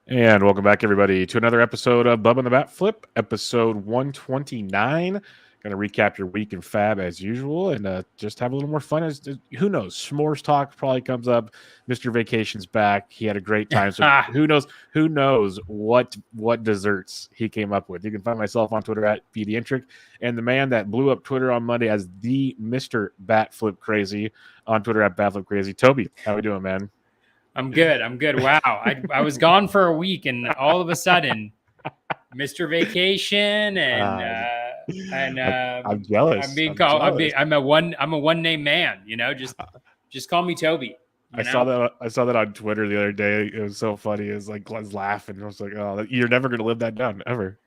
And welcome back, everybody, to another episode of Bubba the Bat Flip, episode 129. Going to recap your week in FAAB as usual and just have a little more fun. Who knows? S'mores talk probably comes up. Mr. Vacation's back. He had a great time. So who knows what desserts he came up with. You can find myself on Twitter at BDintric, and the man that blew up Twitter on Monday as the Mr. Bat Flip Crazy on Twitter at Bat Flip Crazy. Toby, how we doing, man? I'm good. Wow. I was gone for a week and all of a sudden Mr. Vacation and I'm jealous. I'm being called I'm a one name man, just call me Toby. I saw that on Twitter the other day. It was so funny. It was like Glenn's laughing. I was like, oh, you're never going to live that down ever.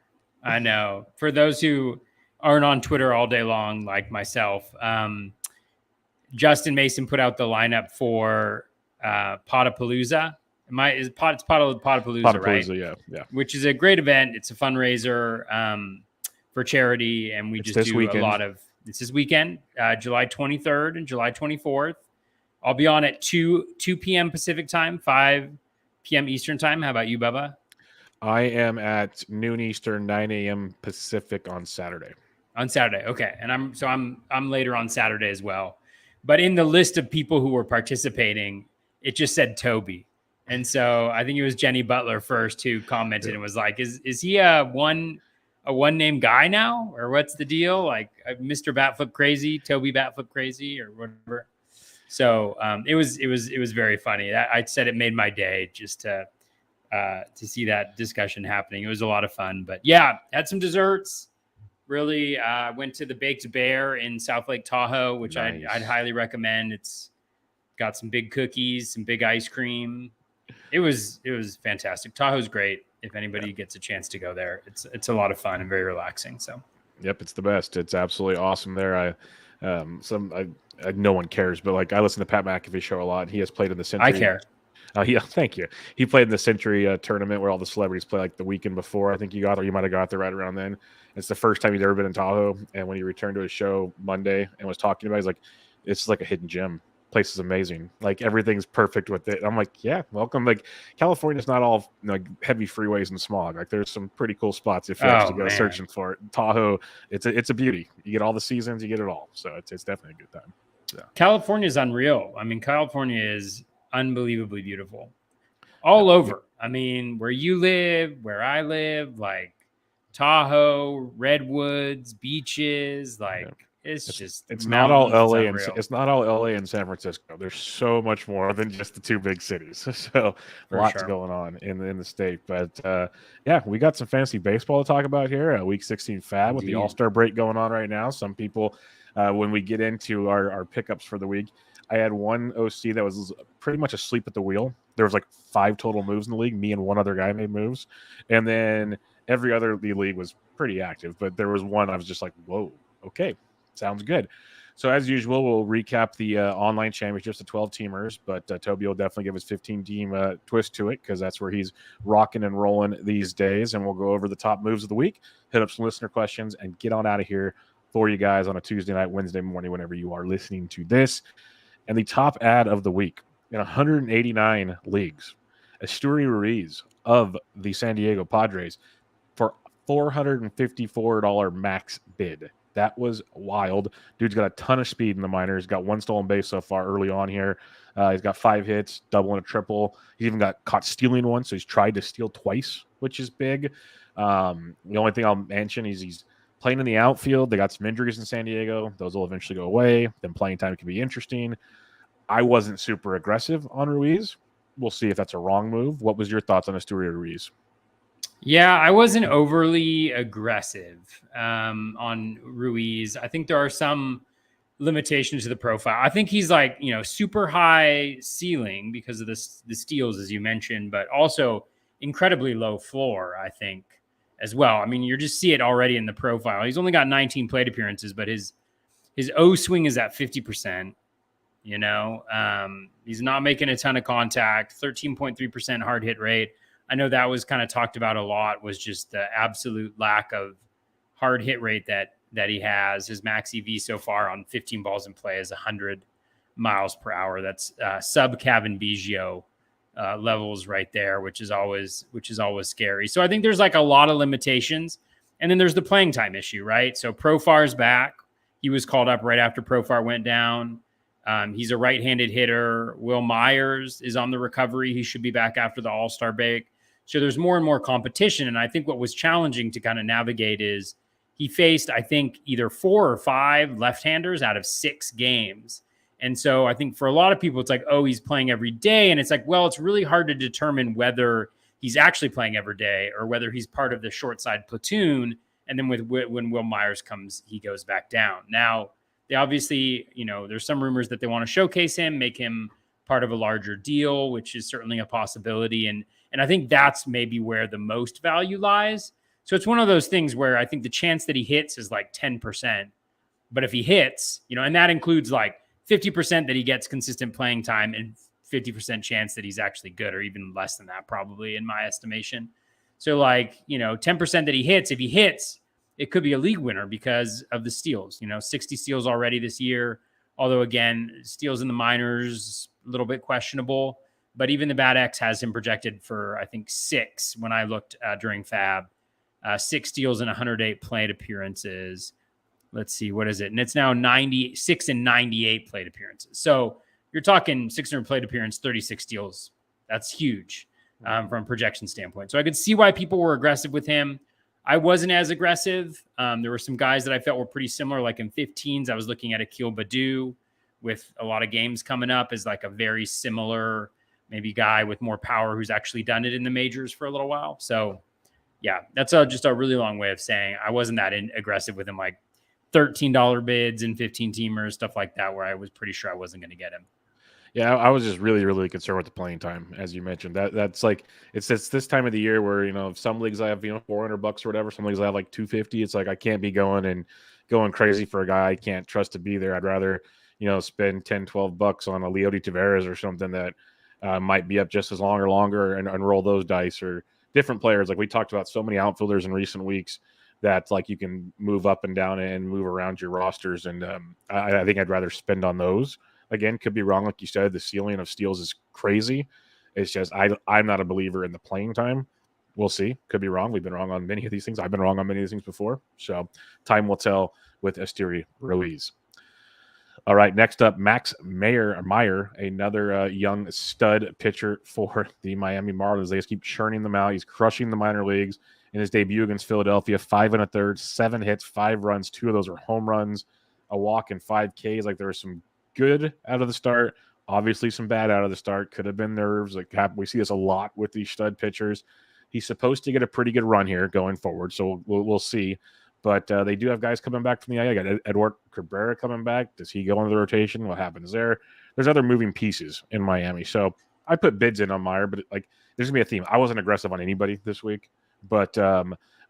I know. For those who aren't on Twitter all day long, like myself, Justin Mason put out the lineup for Potapalooza. It's Potapalooza, right? Yeah. Which is a great event. It's a fundraiser for charity, and it's just do weekend. A lot of. It's this weekend, July 23rd and July 24th. I'll be on at 2 p.m. Pacific time, 5 p.m. Eastern time. How about you, Bubba? I am at noon Eastern, 9 a.m. Pacific on Saturday. On Saturday, okay, and I'm later on Saturday as well. But in the list of people who were participating, it just said Toby. And so I think it was Jenny Butler first who commented and was like, is he a one name guy now? Or what's the deal? Like Mr. Batflip Crazy, Toby Batflip Crazy, or whatever. So it was very funny. I said it made my day just to see that discussion happening. It was a lot of fun. But yeah, had some desserts. Really went to the Baked Bear in South Lake Tahoe, which nice. I'd highly recommend. It's got some big cookies, some big ice cream. It was fantastic. Tahoe's great. If anybody gets a chance to go there, it's a lot of fun and very relaxing. So, yep, it's the best. It's absolutely awesome there. No one cares, but like I listen to Pat McAfee show a lot. And he has played in the Century. I care. Yeah, thank you. He played in the Century tournament where all the celebrities play like the weekend before. I think you got there. You might have got there right around then. It's the first time he'd ever been in Tahoe. And when he returned to his show Monday and was talking about it, he's like, it's like a hidden gem. Place is amazing. Like everything's perfect with it. I'm like, yeah, welcome. Like California's not all like heavy freeways and smog. Like there's some pretty cool spots if you actually go searching for it. Tahoe, it's a beauty. You get all the seasons, you get it all. So it's definitely a good time. So. California is unreal. I mean, California is unbelievably beautiful. All over. I mean, where you live, where I live, like Tahoe, redwoods, beaches, like it's not all LA and it's not all LA and San Francisco. There's so much more than just the two big cities. So lots going on in the state. But yeah, we got some fantasy baseball to talk about here. Week 16 FAAB with the All-Star break going on right now. Some people, when we get into our pickups for the week, I had one OC that was pretty much asleep at the wheel. There was like 5 total moves in the league. Me and one other guy made moves, and then every other league was pretty active. But there was one I was just like, whoa, okay. Sounds good. So as usual, we'll recap the online championships, the 12-teamers, but Toby will definitely give his 15-team twist to it because that's where he's rocking and rolling these days, and we'll go over the top moves of the week, hit up some listener questions, and get on out of here for you guys on a Tuesday night, Wednesday morning, whenever you are listening to this. And the top ad of the week in 189 leagues, Esteury Ruiz of the San Diego Padres for $454 max bid. That was wild. Dude's got a ton of speed in the minors. Got 1 stolen base so far early on here. He's got 5 hits, double and a triple. He's even got caught stealing one, so he's tried to steal twice, which is big. The only thing I'll mention is he's playing in the outfield. They got some injuries in San Diego. Those will eventually go away. Then playing time can be interesting. I wasn't super aggressive on Ruiz. We'll see if that's a wrong move. What was your thoughts on Esteury Ruiz? Yeah, I wasn't overly aggressive on Ruiz. I think there are some limitations to the profile. I think he's like, super high ceiling because of the steals, as you mentioned, but also incredibly low floor, I think, as well. I mean, you just see it already in the profile. He's only got 19 plate appearances, but his O swing is at 50%. He's not making a ton of contact, 13.3% hard hit rate. I know that was kind of talked about a lot, was just the absolute lack of hard hit rate that he has. His max EV so far on 15 balls in play is 100 miles per hour. That's sub Kevin Biggio levels right there, which is always scary. So I think there's like a lot of limitations. And then there's the playing time issue, right? So Profar's back. He was called up right after Profar went down. He's a right-handed hitter. Will Myers is on the recovery. He should be back after the All-Star break. So there's more and more competition. And I think what was challenging to kind of navigate is he faced, I think, either 4 or 5 left-handers out of 6 games. And so I think for a lot of people, it's like, oh, he's playing every day. And it's like, well, it's really hard to determine whether he's actually playing every day or whether he's part of the short side platoon. And then when Will Myers comes, he goes back down. Now, they obviously, there's some rumors that they want to showcase him, make him part of a larger deal, which is certainly a possibility. And I think that's maybe where the most value lies. So it's one of those things where I think the chance that he hits is like 10%. But if he hits, and that includes like 50% that he gets consistent playing time and 50% chance that he's actually good, or even less than that, probably in my estimation. So 10% that he hits, if he hits, it could be a league winner because of the steals, 60 steals already this year. Although again, steals in the minors, a little bit questionable, but even the Bat X has him projected for, I think 6 when I looked during FAAB, 6 steals and 108 plate appearances. Let's see, what is it? And it's now 96 and 98 plate appearances. So you're talking 600 plate appearance, 36 steals. That's huge from a projection standpoint. So I could see why people were aggressive with him. I wasn't as aggressive. There were some guys that I felt were pretty similar. Like in 15s, I was looking at Akil Baddoo with a lot of games coming up as like a very similar maybe guy with more power who's actually done it in the majors for a little while. So yeah, that's just a really long way of saying I wasn't that aggressive with him, like $13 bids and 15 teamers, stuff like that, where I was pretty sure I wasn't going to get him. Yeah, I was just really, really concerned with the playing time, as you mentioned. That's like it's this time of the year where if some leagues I have $400 or whatever, some leagues I have like $250. It's like I can't be going crazy for a guy I can't trust to be there. I'd rather spend $10-12 on a Leody Taveras or something that might be up just as long or longer and roll those dice, or different players. Like we talked about so many outfielders in recent weeks that like you can move up and down and move around your rosters, and I think I'd rather spend on those. Again, could be wrong. Like you said, the ceiling of steals is crazy. It's just I'm not a believer in the playing time. We'll see. Could be wrong. We've been wrong on many of these things. I've been wrong on many of these things before. So time will tell with Esteury Ruiz. All right, next up, Meyer, another young stud pitcher for the Miami Marlins. They just keep churning them out. He's crushing the minor leagues. In his debut against Philadelphia, 5 1/3, 7 hits, 5 runs. 2 of those are home runs, a walk, and 5 Ks. Like there was some good out of the start, obviously some bad out of the start. Could have been nerves. Like we see this a lot with these stud pitchers. He's supposed to get a pretty good run here going forward, so we'll see. But they do have guys coming back from the IL. Got Edward Cabrera coming back. Does he go into the rotation? What happens there? There's other moving pieces in Miami. So I put bids in on Meyer, but like there's gonna be a theme. I wasn't aggressive on anybody this week, but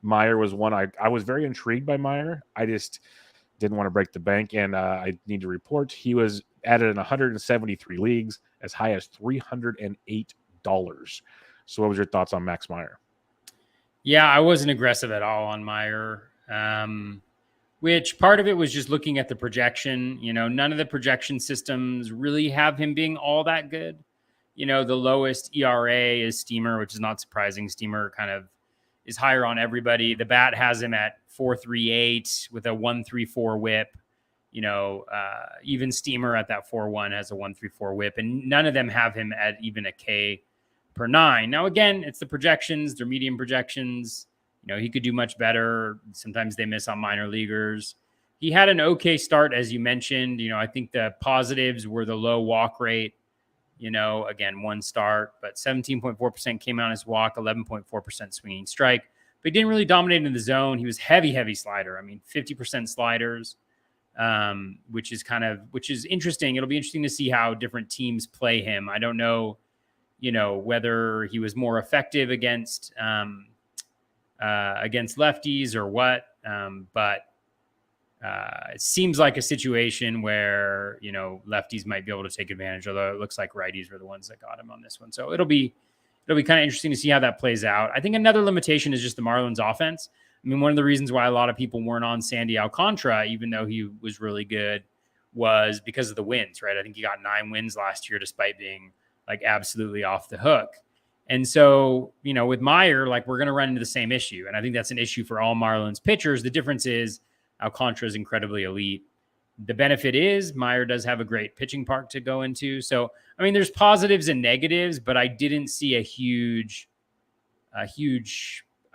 Meyer was one. I was very intrigued by Meyer. I just didn't want to break the bank, and I need to report he was added in 173 leagues, as high as $308. So what was your thoughts on Max Meyer? Yeah, I wasn't aggressive at all on Meyer, which part of it was just looking at the projection. None of the projection systems really have him being all that good. The lowest ERA is Steamer, which is not surprising. Steamer kind of is higher on everybody. The Bat has him at 4.38 with a 1.34 whip. Even Steamer at that 4.1 has a 1.34 whip, and none of them have him at even a K per 9. Now, again, it's the projections. They're medium projections. He could do much better. Sometimes they miss on minor leaguers. He had an okay start, as you mentioned. I think the positives were the low walk rate. Again, 1 start, but 17.4% came out as walk, 11.4% swinging strike. But he didn't really dominate in the zone. He was heavy slider. 50% sliders, which is interesting. It'll be interesting to see how different teams play him. I don't know, whether he was more effective against lefties or what. But it seems like a situation where, lefties might be able to take advantage, although it looks like righties were the ones that got him on this one. So it'll be kind of interesting to see how that plays out. I think another limitation is just the Marlins offense. One of the reasons why a lot of people weren't on Sandy Alcantara, even though he was really good, was because of the wins, right? I think he got 9 wins last year, despite being like absolutely off the hook. And so, you know, with Meyer, like we're going to run into the same issue. And I think that's an issue for all Marlins pitchers. The difference is Alcantara is incredibly elite. The benefit is Meyer does have a great pitching park to go into. So, I mean, there's positives and negatives, but I didn't see a huge, I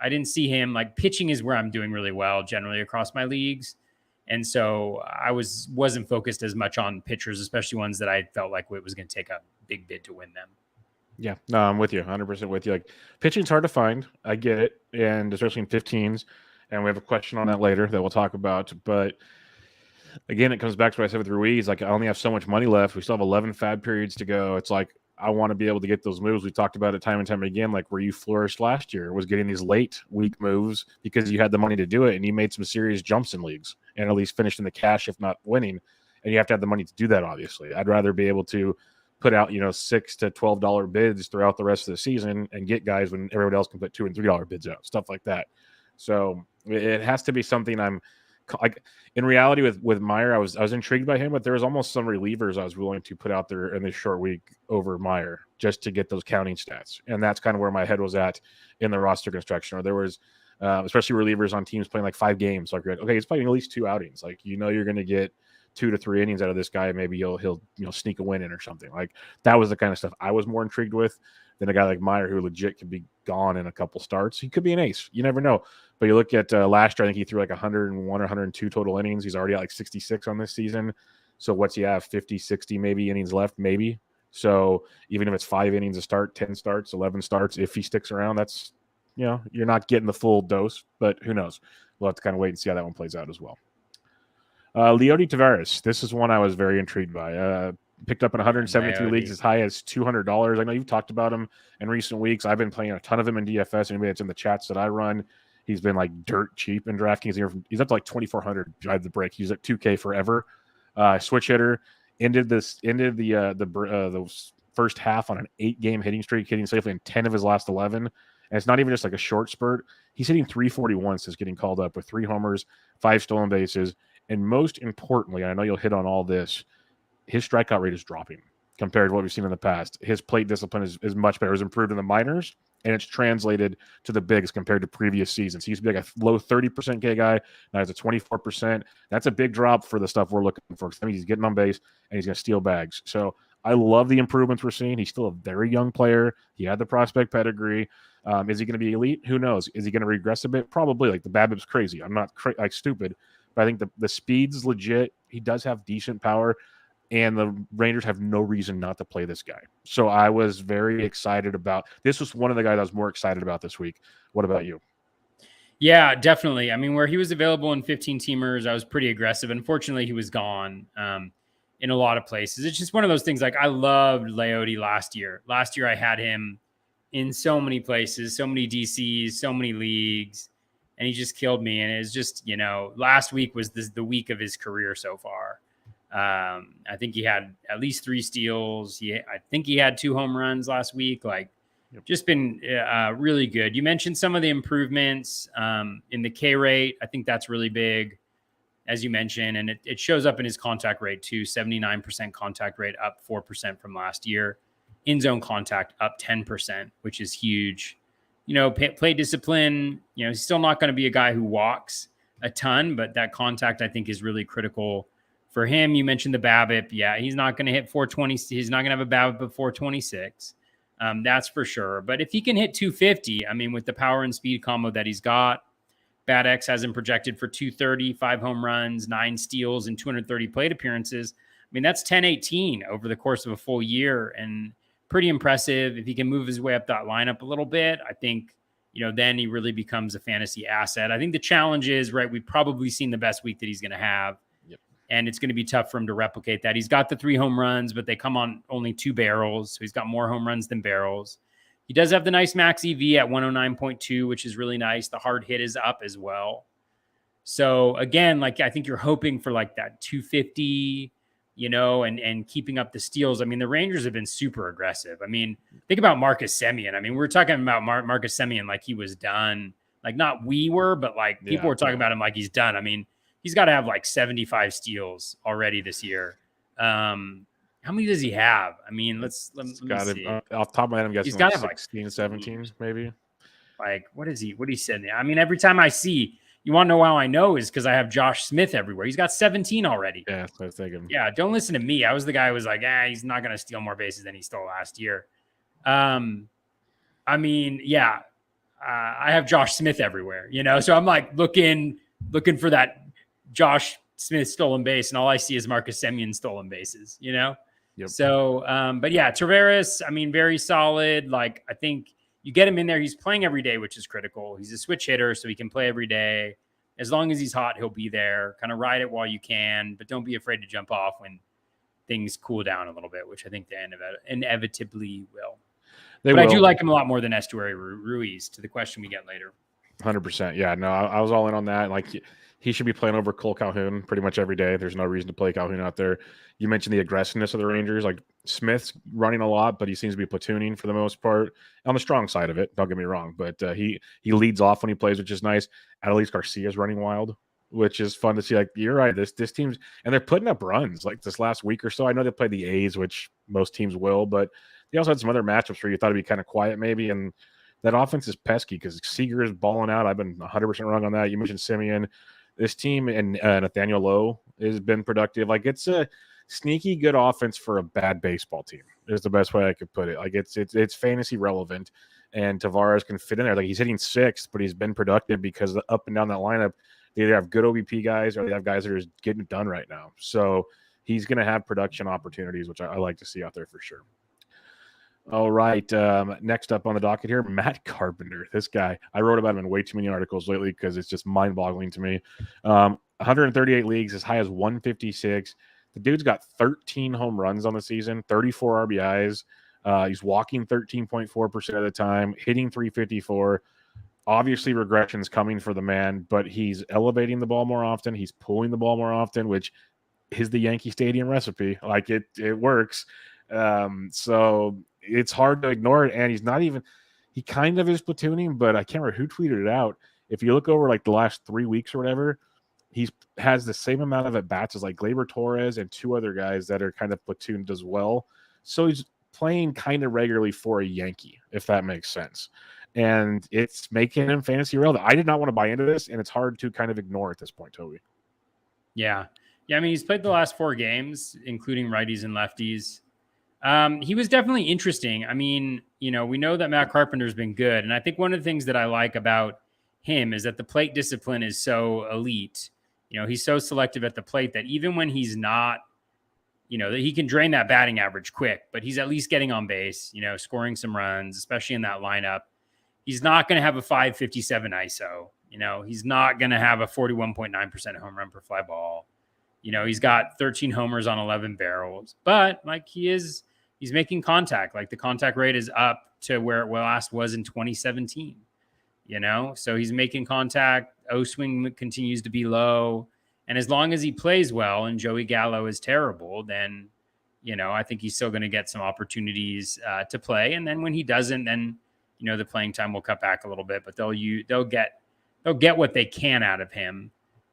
didn't see him like pitching is where I'm doing really well generally across my leagues. And so I wasn't focused as much on pitchers, especially ones that I felt like it was going to take a big bid to win them. Yeah, no, I'm with you, 100% with you. Like pitching's hard to find. I get it. And especially in 15s. And we have a question on that later that we'll talk about. But again, it comes back to what I said with Ruiz. Like, I only have so much money left. We still have 11 FAAB periods to go. It's like, I want to be able to get those moves. We talked about it time and time again, like where you flourished last year was getting these late week moves because you had the money to do it and you made some serious jumps in leagues and at least finished in the cash, if not winning. And you have to have the money to do that, obviously. I'd rather be able to put out, you know, $6 to $12 bids throughout the rest of the season and get guys when everyone else can put $2 and $3 bids out, stuff like that. So it has to be something I'm like in reality with Meyer. I was intrigued by him, but there was almost some relievers I was willing to put out there in this short week over Meyer just to get those counting stats. And that's kind of where my head was at in the roster construction. Or there was especially relievers on teams playing like 5 games. Like, okay, he's playing at least 2 outings. Like, you know, you're going to get 2 to 3 innings out of this guy. Maybe he'll you know, sneak a win in or something. Like, that was the kind of stuff I was more intrigued with than a guy like Meyer who legit could be gone in a couple starts. He could be an ace. You never know. But you look at last year, I think he threw like 101 or 102 total innings. He's already at like 66 on this season. So what's he have? 50, 60 maybe innings left, maybe. So even if it's 5 innings a start, 10 starts, 11 starts, if he sticks around, that's, you know, you're not getting the full dose, but who knows? We'll have to kind of wait and see how that one plays out as well. Leody Taveras. This is one I was very intrigued by. Picked up in 173 leagues as high as $200. I know you've talked about him in recent weeks. I've been playing a ton of him in DFS. Anybody that's in the chats that I run, he's been like dirt cheap in DraftKings. He's up to like 2,400 drive the break. He's at 2K forever. Switch hitter. Ended the first half on an 8-game hitting streak, hitting safely in 10 of his last 11. And it's not even just like a short spurt. He's hitting 341 since getting called up with 3 homers, 5 stolen bases. And most importantly, and I know you'll hit on all this, his strikeout rate is dropping compared to what we've seen in the past. His plate discipline is much better. It's improved in the minors, and it's translated to the bigs compared to previous seasons. He used to be like a low 30% K guy. Now he's a 24%. That's a big drop for the stuff we're looking for. I mean, he's getting on base, and he's going to steal bags. So I love the improvements we're seeing. He's still a very young player. He had the prospect pedigree. Is he going to be elite? Who knows? Is he going to regress a bit? Probably. Like, the BABIP's crazy. I'm not like stupid, but I think the speed's legit. He does have decent power. And the Rangers have no reason not to play this guy. So I was very excited about this. Was one of the guys I was more excited about this week. What about you? Yeah, definitely. I mean, where he was available in 15 teamers, I was pretty aggressive. Unfortunately, he was gone in a lot of places. It's just one of those things. Like, I loved Leody last year. Last year, I had him in so many places, so many DCs, so many leagues, and he just killed me. And it's just, you know, last week was the week of his career so far. I think he had at least 3 steals. I think he had 2 home runs last week. Like, just been really good. You mentioned some of the improvements in the K rate. I think that's really big, as you mentioned, and it shows up in his contact rate too. 79% contact rate, up 4% from last year. In zone contact up 10%, which is huge. You know, play discipline. You know, he's still not going to be a guy who walks a ton, but that contact I think is really critical. For him, you mentioned the BABIP. Yeah, he's not going to hit 420. He's not going to have a BABIP of 426. That's for sure. But if he can hit 250, I mean, with the power and speed combo that he's got, BATX has him projected for 230, 5 home runs, 9 steals, and 230 plate appearances. I mean, that's 10-18 over the course of a full year, and pretty impressive. If he can move his way up that lineup a little bit, I think, you know, then he really becomes a fantasy asset. I think the challenge is, right, we've probably seen the best week that he's going to have. And it's going to be tough for him to replicate that. He's got the 3 home runs, but they come on only 2 barrels. So he's got more home runs than barrels. He does have the nice max EV at 109.2, which is really nice. The hard hit is up as well. So again, like, I think you're hoping for like that 250, you know, and keeping up the steals. I mean, the Rangers have been super aggressive. I mean, think about Marcus Semien. I mean, we're talking about Marcus Semien like he was done. Like, not we were, but like people were talking about him like he's done. I mean, he's got to have like 75 steals already this year. How many does he have? I mean, let me see. Off the top of my head, I'm guessing he's got to like 16, 17, maybe. Like, what is he? What he said? I mean, every time I see, you want to know how I know is because I have Josh Smith everywhere. He's got 17 already. Yeah, that's what I was thinking. Yeah, don't listen to me. I was the guy who was like, he's not going to steal more bases than he stole last year. I mean, yeah, I have Josh Smith everywhere, so I'm like looking for that Josh Smith stolen base, and all I see is Marcus Semien stolen bases, Yep. So, but yeah, Taveras, I mean, very solid. Like, I think you get him in there. He's playing every day, which is critical. He's a switch hitter, so he can play every day. As long as he's hot, he'll be there. Kind of ride it while you can, but don't be afraid to jump off when things cool down a little bit, which I think they inevitably will. I do like him a lot more than Esteury Ruiz, to the question we get later. 100%. Yeah, no, I was all in on that. Like, he should be playing over Cole Calhoun pretty much every day. There's no reason to play Calhoun out there. You mentioned the aggressiveness of the Rangers. Like, Smith's running a lot, but he seems to be platooning for the most part. On the strong side of it, don't get me wrong, but he leads off when he plays, which is nice. Adolis Garcia's running wild, which is fun to see. Like, you're right, this team's, and they're putting up runs like this last week or so. I know they played the A's, which most teams will, but they also had some other matchups where you thought it'd be kind of quiet maybe, and that offense is pesky because Seager is balling out. I've been 100% wrong on that. You mentioned Semien. This team and Nathaniel Lowe has been productive. Like, it's a sneaky good offense for a bad baseball team is the best way I could put it. Like, it's fantasy relevant, and Taveras can fit in there. Like, he's hitting 6th, but he's been productive because up and down that lineup, they either have good OBP guys or they have guys that are just getting it done right now. So he's going to have production opportunities, which I like to see out there for sure. All right. Next up on the docket here, Matt Carpenter. This guy, I wrote about him in way too many articles lately because it's just mind-boggling to me. 138 leagues, as high as 156. The dude's got 13 home runs on the season, 34 RBIs. He's walking 13.4% of the time, hitting 354. Obviously, regression's coming for the man, but he's elevating the ball more often. He's pulling the ball more often, which is the Yankee Stadium recipe. Like, it works. So it's hard to ignore it. And he kind of is platooning, but I can't remember who tweeted it out. If you look over like the last 3 weeks or whatever, has the same amount of at-bats as like Gleyber Torres and 2 other guys that are kind of platooned as well. So he's playing kind of regularly for a Yankee, if that makes sense. And it's making him fantasy relevant. I did not want to buy into this, and it's hard to kind of ignore at this point, Toby. Yeah. I mean, he's played the last 4 games, including righties and lefties. He was definitely interesting. I mean, we know that Matt Carpenter's been good. And I think one of the things that I like about him is that the plate discipline is so elite. He's so selective at the plate that even when he's not, that he can drain that batting average quick, but he's at least getting on base, scoring some runs, especially in that lineup. He's not going to have a 557 ISO. He's not going to have a 41.9% home run per fly ball. He's got 13 homers on 11 barrels, but like he's making contact. Like, the contact rate is up to where it last was in 2017, so he's making contact. O-swing continues to be low. And as long as he plays well and Joey Gallo is terrible, then, I think he's still going to get some opportunities to play. And then when he doesn't, then, the playing time will cut back a little bit, but they'll get what they can out of him.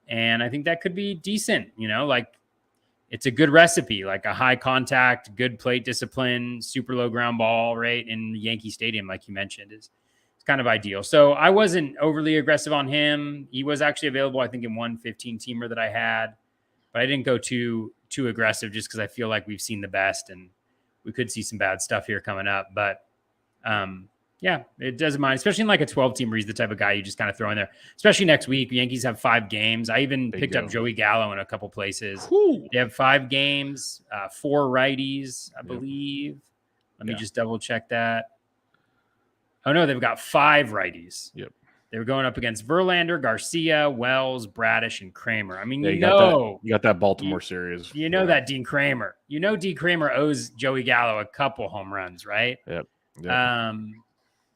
And I think that could be decent, like it's a good recipe, like a high contact, good plate discipline, super low ground ball rate in Yankee Stadium, like you mentioned, is kind of ideal. So I wasn't overly aggressive on him. He was actually available, I think, in one 15-teamer that I had, but I didn't go too aggressive just because I feel like we've seen the best and we could see some bad stuff here coming up. But yeah, it doesn't mind, especially in like a 12-team where he's the type of guy you just kind of throw in there, especially next week. The Yankees have 5 games. I even picked up Joey Gallo in a couple places. Ooh. They have 5 games, 4 righties, I believe. Let me just double check that. Oh, no, they've got 5 righties. Yep. They were going up against Verlander, Garcia, Wells, Bradish, and Kramer. I mean, you got that Baltimore series. That Dean Kramer. Dean Kramer owes Joey Gallo a couple home runs, right? Yep.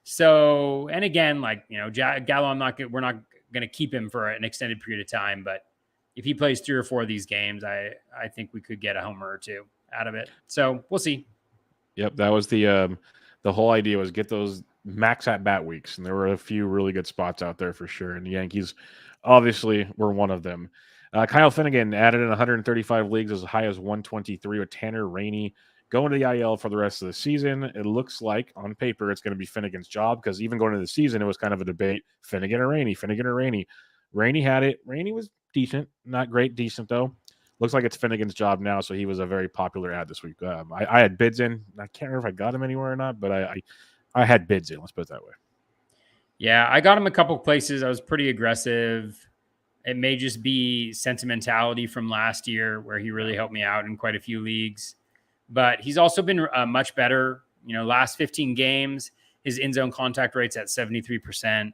So, and again, like, Gallo, we're not going to keep him for an extended period of time, but if he plays 3 or 4 of these games, I think we could get a homer or 2 out of it. So we'll see. Yep. That was the whole idea, was get those max at bat weeks. And there were a few really good spots out there for sure. And the Yankees obviously were one of them. Kyle Finnegan added in 135 leagues as high as 123 with Tanner Rainey going to the IL for the rest of the season. It looks like on paper it's going to be Finnegan's job, because even going into the season, it was kind of a debate: Finnegan or Rainey, Finnegan or Rainey. Rainey had it. Rainey was decent, not great, decent though. Looks like it's Finnegan's job now, so he was a very popular ad this week. I had bids in. I can't remember if I got him anywhere or not, but I had bids in. Let's put it that way. Yeah, I got him a couple places. I was pretty aggressive. It may just be sentimentality from last year where he really helped me out in quite a few leagues. But he's also been much better. Last 15 games, his in-zone contact rate's at 73%.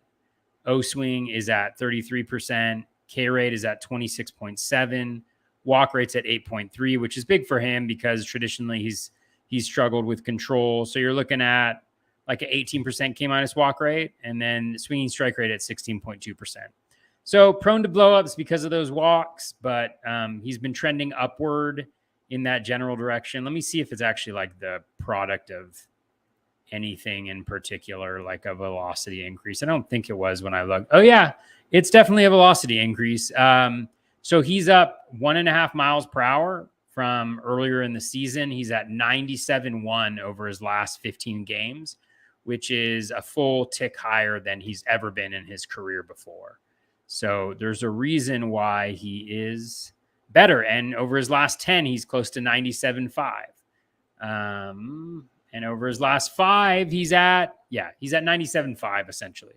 O-swing is at 33%. K-rate is at 26.7. Walk rate's at 8.3, which is big for him because traditionally he's struggled with control. So you're looking at like an 18% K- walk rate, and then swinging strike rate at 16.2%. So prone to blowups because of those walks, but he's been trending upward in that general direction. Let me see if it's actually like the product of anything in particular, like a velocity increase. I don't think it was when I looked. Oh yeah, it's definitely a velocity increase. So he's up 1.5 miles per hour from earlier in the season. He's at 97.1 over his last 15 games, which is a full tick higher than he's ever been in his career before. So there's a reason why he is better. And over his last 10, he's close to 97.5. And over his last 5, he's at 97.5 essentially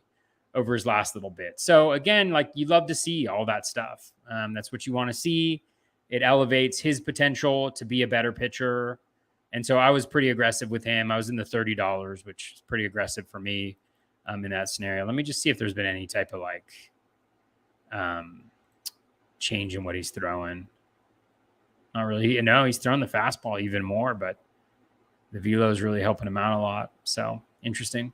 over his last little bit. So again, like, you love to see all that stuff. That's what you want to see. It elevates his potential to be a better pitcher. And so I was pretty aggressive with him. I was in the $30, which is pretty aggressive for me in that scenario. Let me just see if there's been any type of change in what he's throwing. Not really. No, he's throwing the fastball even more, but the velo is really helping him out a lot. So interesting.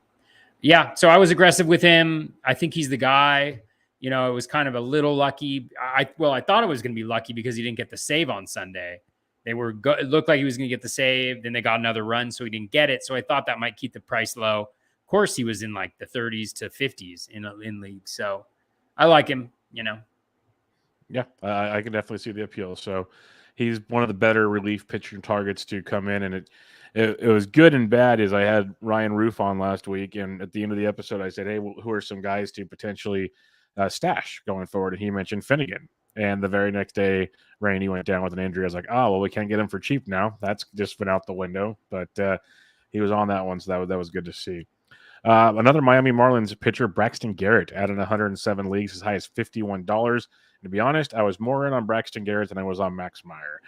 Yeah. So I was aggressive with him. I think he's the guy. It was kind of a little lucky. I thought it was going to be lucky because he didn't get the save on Sunday. It looked like he was going to get the save. Then they got another run, so he didn't get it. So I thought that might keep the price low. Of course, he was in like the 30s to 50s in league. So I like him, Yeah, I can definitely see the appeal. So he's one of the better relief pitching targets to come in. And it was good and bad. As I had Ryan Roof on last week, and at the end of the episode, I said, hey, who are some guys to potentially stash going forward? And he mentioned Finnegan. And the very next day, Rainey went down with an injury. I was like, oh, well, we can't get him for cheap now. That's just been out the window. But he was on that one, so that was good to see. Another Miami Marlins pitcher, Braxton Garrett, added 107 leagues, as high as $51. And to be honest, I was more in on Braxton Garrett than I was on Max Meyer.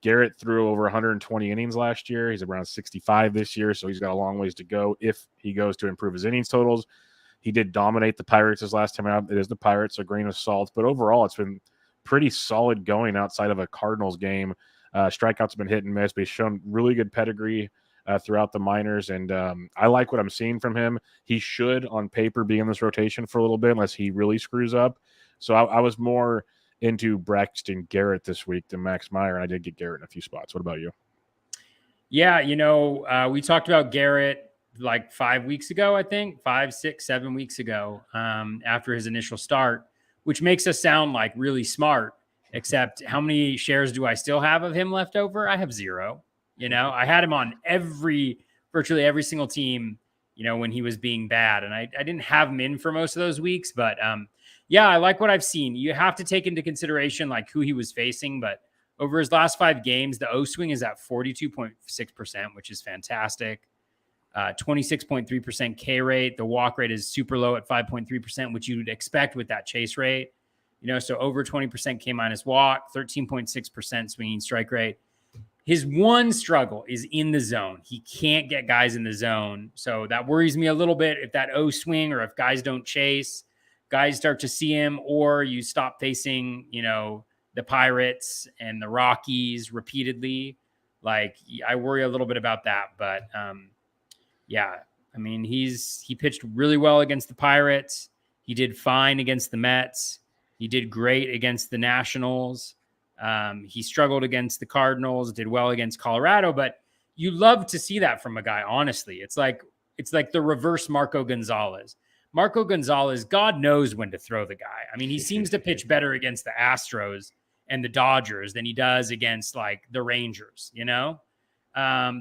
Garrett threw over 120 innings last year. He's around 65 this year, so he's got a long ways to go if he goes to improve his innings totals. He did dominate the Pirates his last time out. It is the Pirates, a grain of salt. But overall, it's been pretty solid going outside of a Cardinals game. Strikeouts have been hit and miss, but he's shown really good pedigree throughout the minors. And I like what I'm seeing from him. He should, on paper, be in this rotation for a little bit unless he really screws up. So I was more into Braxton Garrett this week than Max Meyer, and I did get Garrett in a few spots. What about you? Yeah, we talked about Garrett like 5 weeks ago, I think 5, 6, 7 weeks ago, after his initial start, which makes us sound like really smart, except how many shares do I still have of him left over? I have 0. I had him on virtually every single team, when he was being bad. And I didn't have him in for most of those weeks, but yeah, I like what I've seen. You have to take into consideration like who he was facing, but over his last 5 games, the O swing is at 42.6%, which is fantastic. 26.3% K rate. The walk rate is super low at 5.3%, which you'd expect with that chase rate. So over 20% K- walk, 13.6% swinging strike rate. His one struggle is in the zone. He can't get guys in the zone. So that worries me a little bit if that O swing, or if guys don't chase, guys start to see him, or you stop facing, the Pirates and the Rockies repeatedly. Like, I worry a little bit about that, but yeah, I mean, he pitched really well against the Pirates. He did fine against the Mets. He did great against the Nationals. He struggled against the Cardinals, did well against Colorado, but you love to see that from a guy. Honestly, it's like the reverse Marco Gonzalez. Marco Gonzalez, God knows when to throw the guy. I mean, he seems to pitch better against the Astros and the Dodgers than he does against like the Rangers,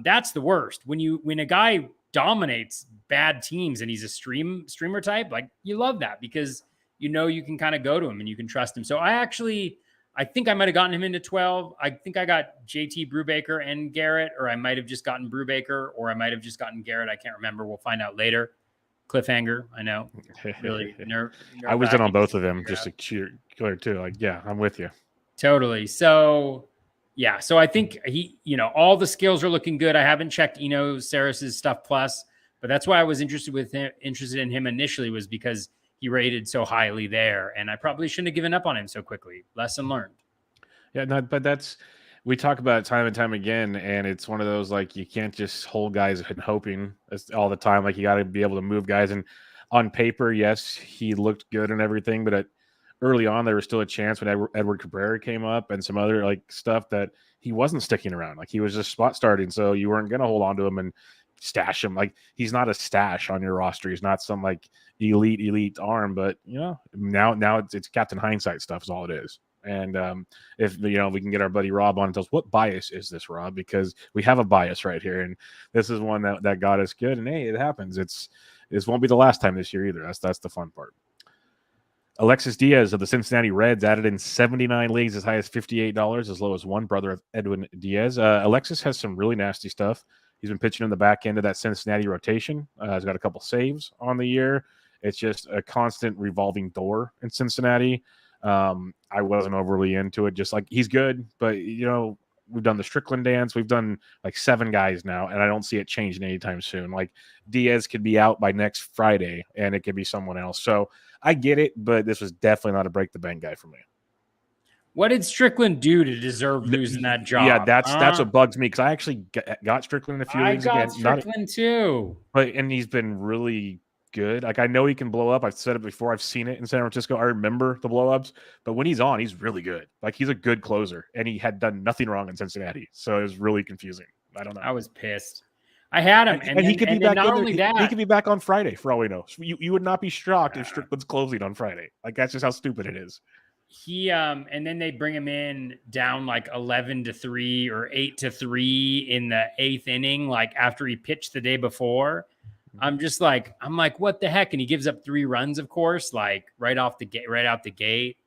That's the worst. When a guy dominates bad teams and he's a streamer type, like you love that because you know you can kind of go to him and you can trust him. So I think I might have gotten him into 12. I think I got JT Brubaker and Garrett, or I might have just gotten Brubaker, or I might have just gotten Garrett. I can't remember. We'll find out later. Cliffhanger, I know. Really I was in on both of them just to clear too. Like, yeah, I'm with you. Totally. So yeah, so I think all the skills are looking good. I haven't checked Saris's stuff plus, but that's why I was interested in him initially, was because he rated so highly there, and I probably shouldn't have given up on him so quickly. Lesson learned. Yeah, no, but we talk about it time and time again, and it's one of those, like, you can't just hold guys and hoping all the time. Like, you got to be able to move guys. And on paper, yes, he looked good and everything, but early on, there was still a chance when Edward Cabrera came up and some other like stuff that he wasn't sticking around. Like, he was just spot starting, so you weren't going to hold on to him and stash him. Like, he's not a stash on your roster. He's not some like elite arm, but now it's Captain Hindsight stuff is all it is. And if we can get our buddy Rob on and tell us, what bias is this, Rob? Because we have a bias right here, and this is one that got us good. And hey, it happens. This won't be the last time this year either. That's the fun part. Alexis Diaz of the Cincinnati Reds added in 79 leagues, as high as $58, as low as one, brother of Edwin Diaz. Alexis has some really nasty stuff. He's been pitching in the back end of that Cincinnati rotation. He's got a couple saves on the year. It's just a constant revolving door in Cincinnati. I wasn't overly into it. Just like, he's good, but we've done the Strickland dance. We've done like 7 guys now, and I don't see it changing anytime soon. Like, Diaz could be out by next Friday, and it could be someone else. So I get it, but this was definitely not a break the bank guy for me. What did Strickland do to deserve losing that job? Yeah, that's what bugs me, because I actually got Strickland in a few leagues again. I got Strickland too. And he's been really good. Like, I know he can blow up. I've said it before. I've seen it in San Francisco. I remember the blow-ups. But when he's on, he's really good. Like, he's a good closer, and he had done nothing wrong in Cincinnati. So it was really confusing. I don't know. I was pissed. I had him, and he could be back. He could be back on Friday for all we know. You would not be shocked if Strickland's closing on Friday. Like, that's just how stupid it is. He and then they bring him in down like 11-3 or 8-3 in the 8th inning, like after he pitched the day before. I'm like, what the heck? And he gives up 3 runs, of course, like right out the gate.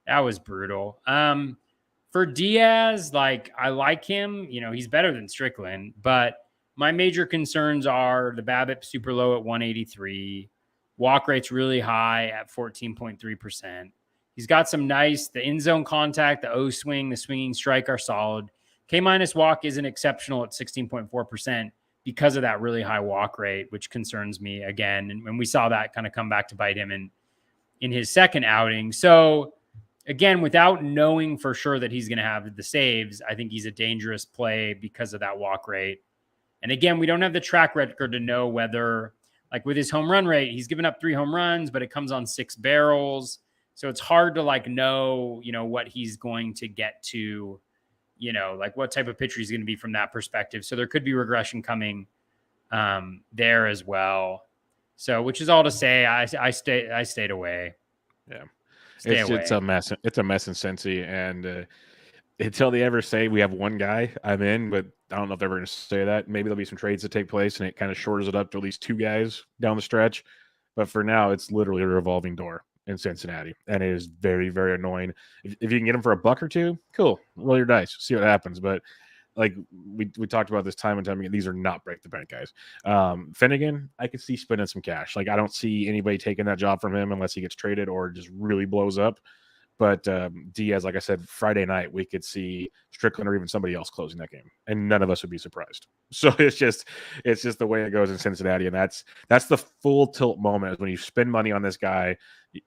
That was brutal. For Diaz, like, I like him. He's better than Strickland, but my major concerns are the BABIP super low at 183, walk rate's really high at 14.3%. He's got some the in zone contact, the O swing, the swinging strike are solid. K- walk isn't exceptional at 16.4% because of that really high walk rate, which concerns me again. And we saw that kind of come back to bite him in his second outing. So again, without knowing for sure that he's going to have the saves, I think he's a dangerous play because of that walk rate. And again, we don't have the track record to know whether, like with his home run rate, he's given up 3 home runs, but it comes on 6 barrels. So it's hard to know what he's going to get to, like what type of pitcher he's going to be from that perspective. So there could be regression coming there as well. So, which is all to say, I stayed away. Yeah. It's a mess. It's a mess in Cincy. And until they ever say we have one guy, I'm in, but I don't know if they're ever going to say that. Maybe there'll be some trades that take place and it kind of shortens it up to at least 2 guys down the stretch. But for now, it's literally a revolving door in Cincinnati, and it is very, very annoying. If you can get him for $1 or $2, cool. Roll your dice, see what happens. But like we talked about this time and time again, these are not break the bank guys. Finnegan, I could see spending some cash. Like, I don't see anybody taking that job from him unless he gets traded or just really blows up. But Diaz, like I said, Friday night, we could see Strickland or even somebody else closing that game, and none of us would be surprised. So it's just the way it goes in Cincinnati, and that's the full tilt moment is when you spend money on this guy.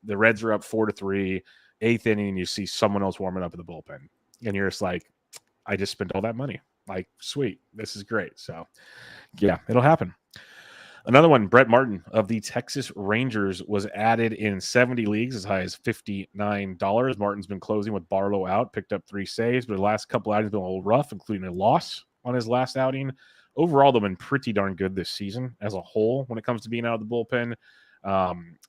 The Reds are up 4-3, 8th inning, and you see someone else warming up in the bullpen, and you're just like, I just spent all that money. Like, sweet, this is great. So, yeah, it'll happen. Another one, Brett Martin of the Texas Rangers was added in 70 leagues as high as $59. Martin's been closing with Barlow out, picked up 3 saves, but the last couple outings have been a little rough, including a loss on his last outing. Overall, they've been pretty darn good this season as a whole when it comes to being out of the bullpen.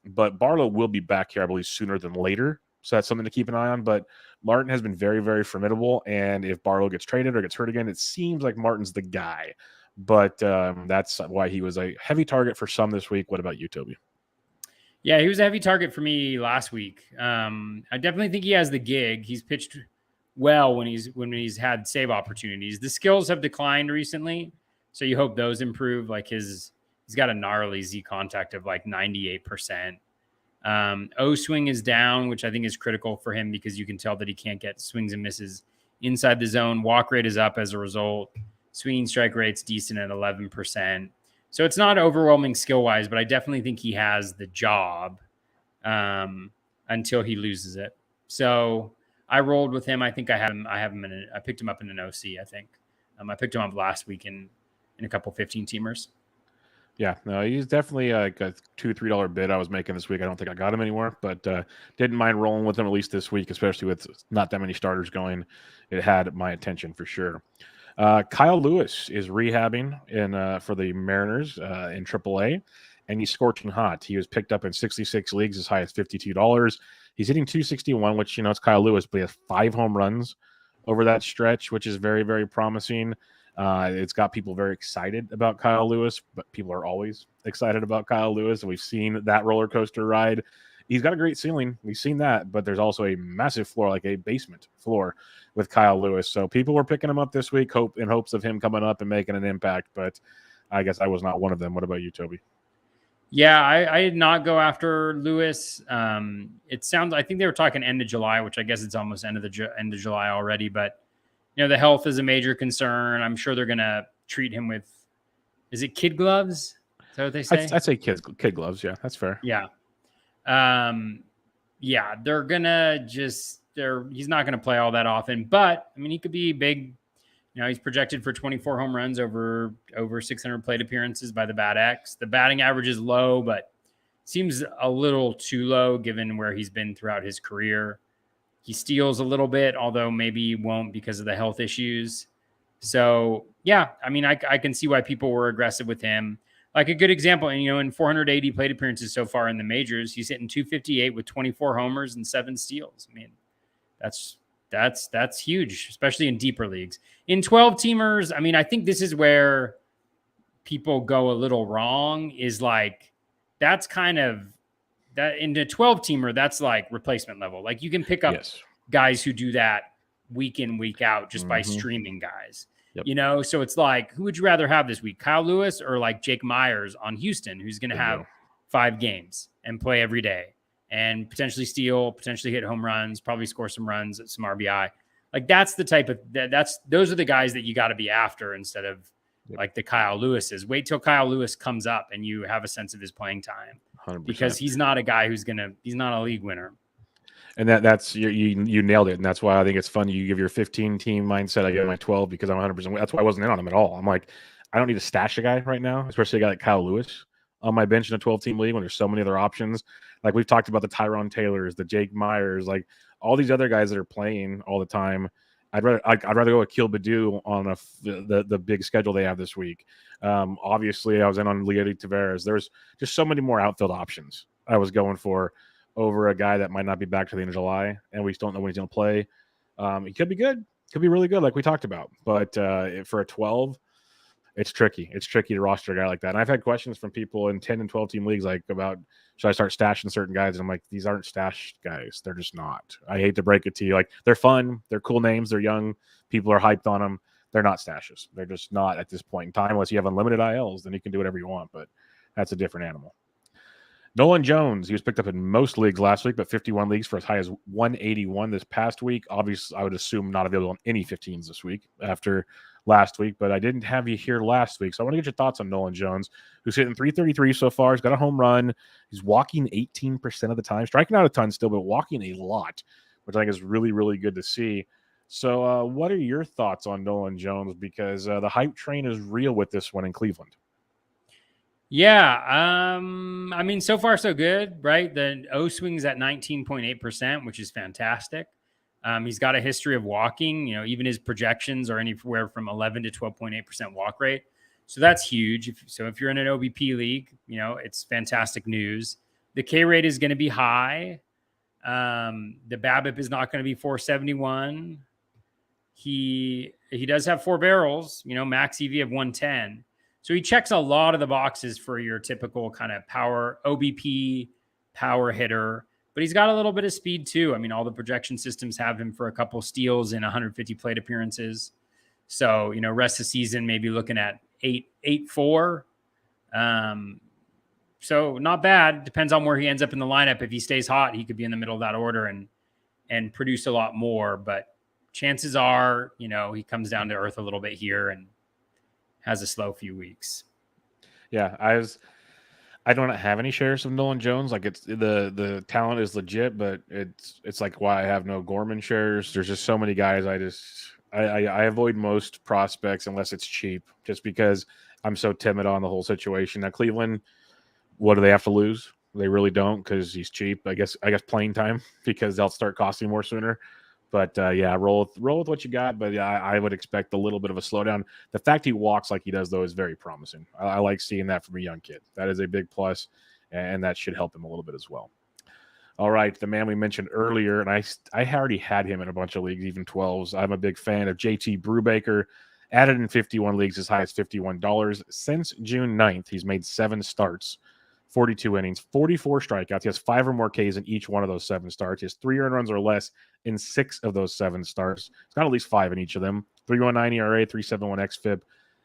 But Barlow will be back here, I believe, sooner than later. So that's something to keep an eye on. But Martin has been very, very formidable. And if Barlow gets traded or gets hurt again, it seems like Martin's the guy. But that's why he was a heavy target for some this week. What about you, Toby? Yeah, he was a heavy target for me last week. I definitely think he has the gig. He's pitched well when he's had save opportunities. The skills have declined recently, so you hope those improve. Like he's got a gnarly Z contact of like 98%. O swing is down, which I think is critical for him because you can tell that he can't get swings and misses inside the zone. Walk rate is up as a result. Swinging strike rate's decent at 11%. So it's not overwhelming skill-wise, but I definitely think he has the job until he loses it. So I rolled with him. I think I picked him up in an OC, I think. I picked him up last week in a couple 15-teamers. Yeah, no, he's definitely like a $2-3 bid I was making this week. I don't think I got him anymore, but didn't mind rolling with him at least this week, especially with not that many starters going. It had my attention for sure. Kyle Lewis is rehabbing for the Mariners in AAA, and he's scorching hot. He was picked up in 66 leagues as high as $52. He's hitting 261, which, it's Kyle Lewis, but he has 5 home runs over that stretch, which is very, very promising. It's got people very excited about Kyle Lewis, but people are always excited about Kyle Lewis, and we've seen that roller coaster ride. He's got a great ceiling. We've seen that, but there's also a massive floor, like a basement floor with Kyle Lewis. So people were picking him up this week in hopes of him coming up and making an impact, but I guess I was not one of them. What about you, Toby? Yeah, I did not go after Lewis. I think they were talking end of July, which I guess it's almost end of July already, but the health is a major concern. I'm sure they're going to treat him with, is it kid gloves? Is that what they say? I'd say kid gloves. Yeah, that's fair. Yeah. They're gonna he's not gonna play all that often, but I mean, he could be big. He's projected for 24 home runs over 600 plate appearances by the Bat X. The batting average is low, but seems a little too low given where he's been throughout his career. He steals a little bit, although maybe he won't because of the health issues. So yeah, I mean, I can see why people were aggressive with him. Like a good example, and in 480 plate appearances so far in the majors, he's hitting 258 with 24 homers and 7 steals. I mean, that's huge, especially in deeper leagues. In 12-teamers, I mean, I think this is where people go a little wrong. Is like that's kind of that in the 12-teamer, that's like replacement level. Like you can pick up guys who do that week in, week out just by streaming guys. Yep. So it's like, who would you rather have this week, Kyle Lewis or like Jake Myers on Houston, who's going to have 5 games and play every day and potentially steal, potentially hit home runs, probably score some runs, some RBI. Like that's the type of those are the guys that you got to be after instead of like the Kyle Lewises. Wait till Kyle Lewis comes up and you have a sense of his playing time 100%. Because he's not a guy he's not a league winner. And that's you nailed it. And that's why I think it's fun. You give your 15-team mindset. I give my 12 because I'm 100%. That's why I wasn't in on him at all. I'm like, I don't need to stash a guy right now, especially a guy like Kyle Lewis on my bench in a 12-team league when there's so many other options. Like we've talked about the Tyrone Taylors, the Jake Myers, like all these other guys that are playing all the time. I'd rather go with Akil Baddoo on the big schedule they have this week. Obviously, I was in on Leody Taveras. There's just so many more outfield options I was going for over a guy that might not be back to the end of July, and we still don't know when he's going to play. He could be good. Could be really good, like we talked about. But for a 12, it's tricky. It's tricky to roster a guy like that. And I've had questions from people in 10 and 12-team leagues like about, should I start stashing certain guys? And I'm like, these aren't stash guys. They're just not. I hate to break it to you. Like, they're fun. They're cool names. They're young. People are hyped on them. They're not stashes. They're just not at this point in time. Unless you have unlimited ILs, then you can do whatever you want. But that's a different animal. Nolan Jones, he was picked up in most leagues last week, but 51 leagues for as high as 181 this past week. Obviously, I would assume not available on any 15s this week after last week, but I didn't have you here last week. So I want to get your thoughts on Nolan Jones, who's hitting 333 so far. He's got a home run. He's walking 18% of the time, striking out a ton still, but walking a lot, which I think is really, really good to see. So what are your thoughts on Nolan Jones? Because the hype train is real with this one in Cleveland. Yeah. I mean, so far so good, right? The O swing's at 19.8%, which is fantastic. He's got a history of walking, even his projections are anywhere from 11 to 12.8% walk rate. So that's huge. If you're in an OBP league, it's fantastic news. The K rate is going to be high. The BABIP is not going to be 471. He does have 4 barrels, max EV of 110. So he checks a lot of the boxes for your typical kind of power OBP power hitter, but he's got a little bit of speed too. I mean, all the projection systems have him for a couple steals and 150 plate appearances. So, rest of the season, maybe looking at 8.4. So not bad. Depends on where he ends up in the lineup. If he stays hot, he could be in the middle of that order and produce a lot more, but chances are, he comes down to earth a little bit here and has a slow few weeks. Yeah, I don't have any shares of Nolan Jones. Like it's the talent is legit, but it's like why I have no Gorman shares. There's just so many guys. I avoid most prospects unless it's cheap, just because I'm so timid on the whole situation. Now Cleveland, what do they have to lose? They really don't, because he's cheap. I guess playing time, because they'll start costing more sooner. But roll with what you got. But yeah, I would expect a little bit of a slowdown. The fact he walks like he does, though, is very promising. I like seeing that from a young kid. That is a big plus, and that should help him a little bit as well. All right, the man we mentioned earlier, and I already had him in a bunch of leagues, even 12s. I'm a big fan of JT Brubaker, added in 51 leagues as high as $51. Since June 9th, he's made 7 starts. 42 innings, 44 strikeouts. He has 5 or more Ks in each one of those 7 starts. He has 3 earned runs or less in 6 of those 7 starts. He's got at least 5 in each of them. 3.19 ERA, 3.71 xFIP.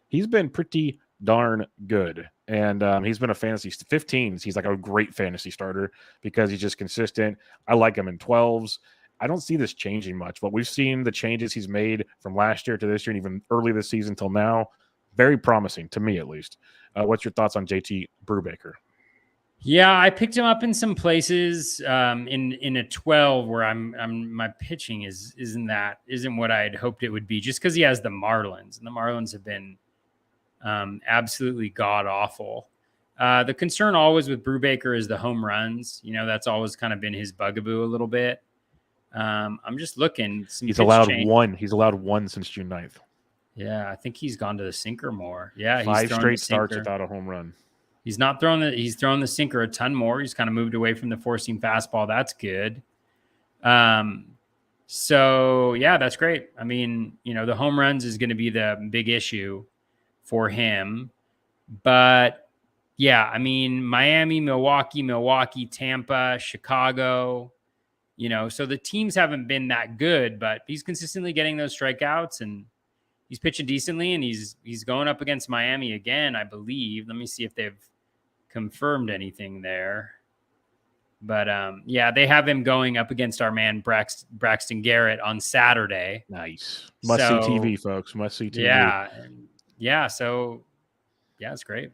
He's been pretty darn good. And he's been a fantasy 15s. He's like a great fantasy starter because he's just consistent. I like him in 12s. I don't see this changing much, but we've seen the changes he's made from last year to this year and even early this season till now. Very promising, to me at least. What's your thoughts on JT Brubaker? Yeah, I picked him up in some places in a 12 where I'm my pitching isn't what I had hoped it would be, just because he has the Marlins, and the Marlins have been absolutely god awful. The concern always with Brubaker is the home runs. That's always kind of been his bugaboo a little bit. I'm just looking. He's allowed one. He's allowed 1 since June 9th. Yeah, I think he's gone to the sinker more. Yeah, 5 straight starts without a home run. He's throwing the sinker a ton more. He's kind of moved away from the 4-seam fastball. That's good. So yeah, that's great. I mean, the home runs is going to be the big issue for him. But yeah, I mean, Miami, Milwaukee, Tampa, Chicago, so the teams haven't been that good, but he's consistently getting those strikeouts and he's pitching decently, and he's going up against Miami again, I believe. Let me see if they've confirmed anything there. But yeah, they have him going up against our man Braxton Garrett on Saturday. Nice. Must see TV, folks. Must see TV. Yeah. So yeah, it's great.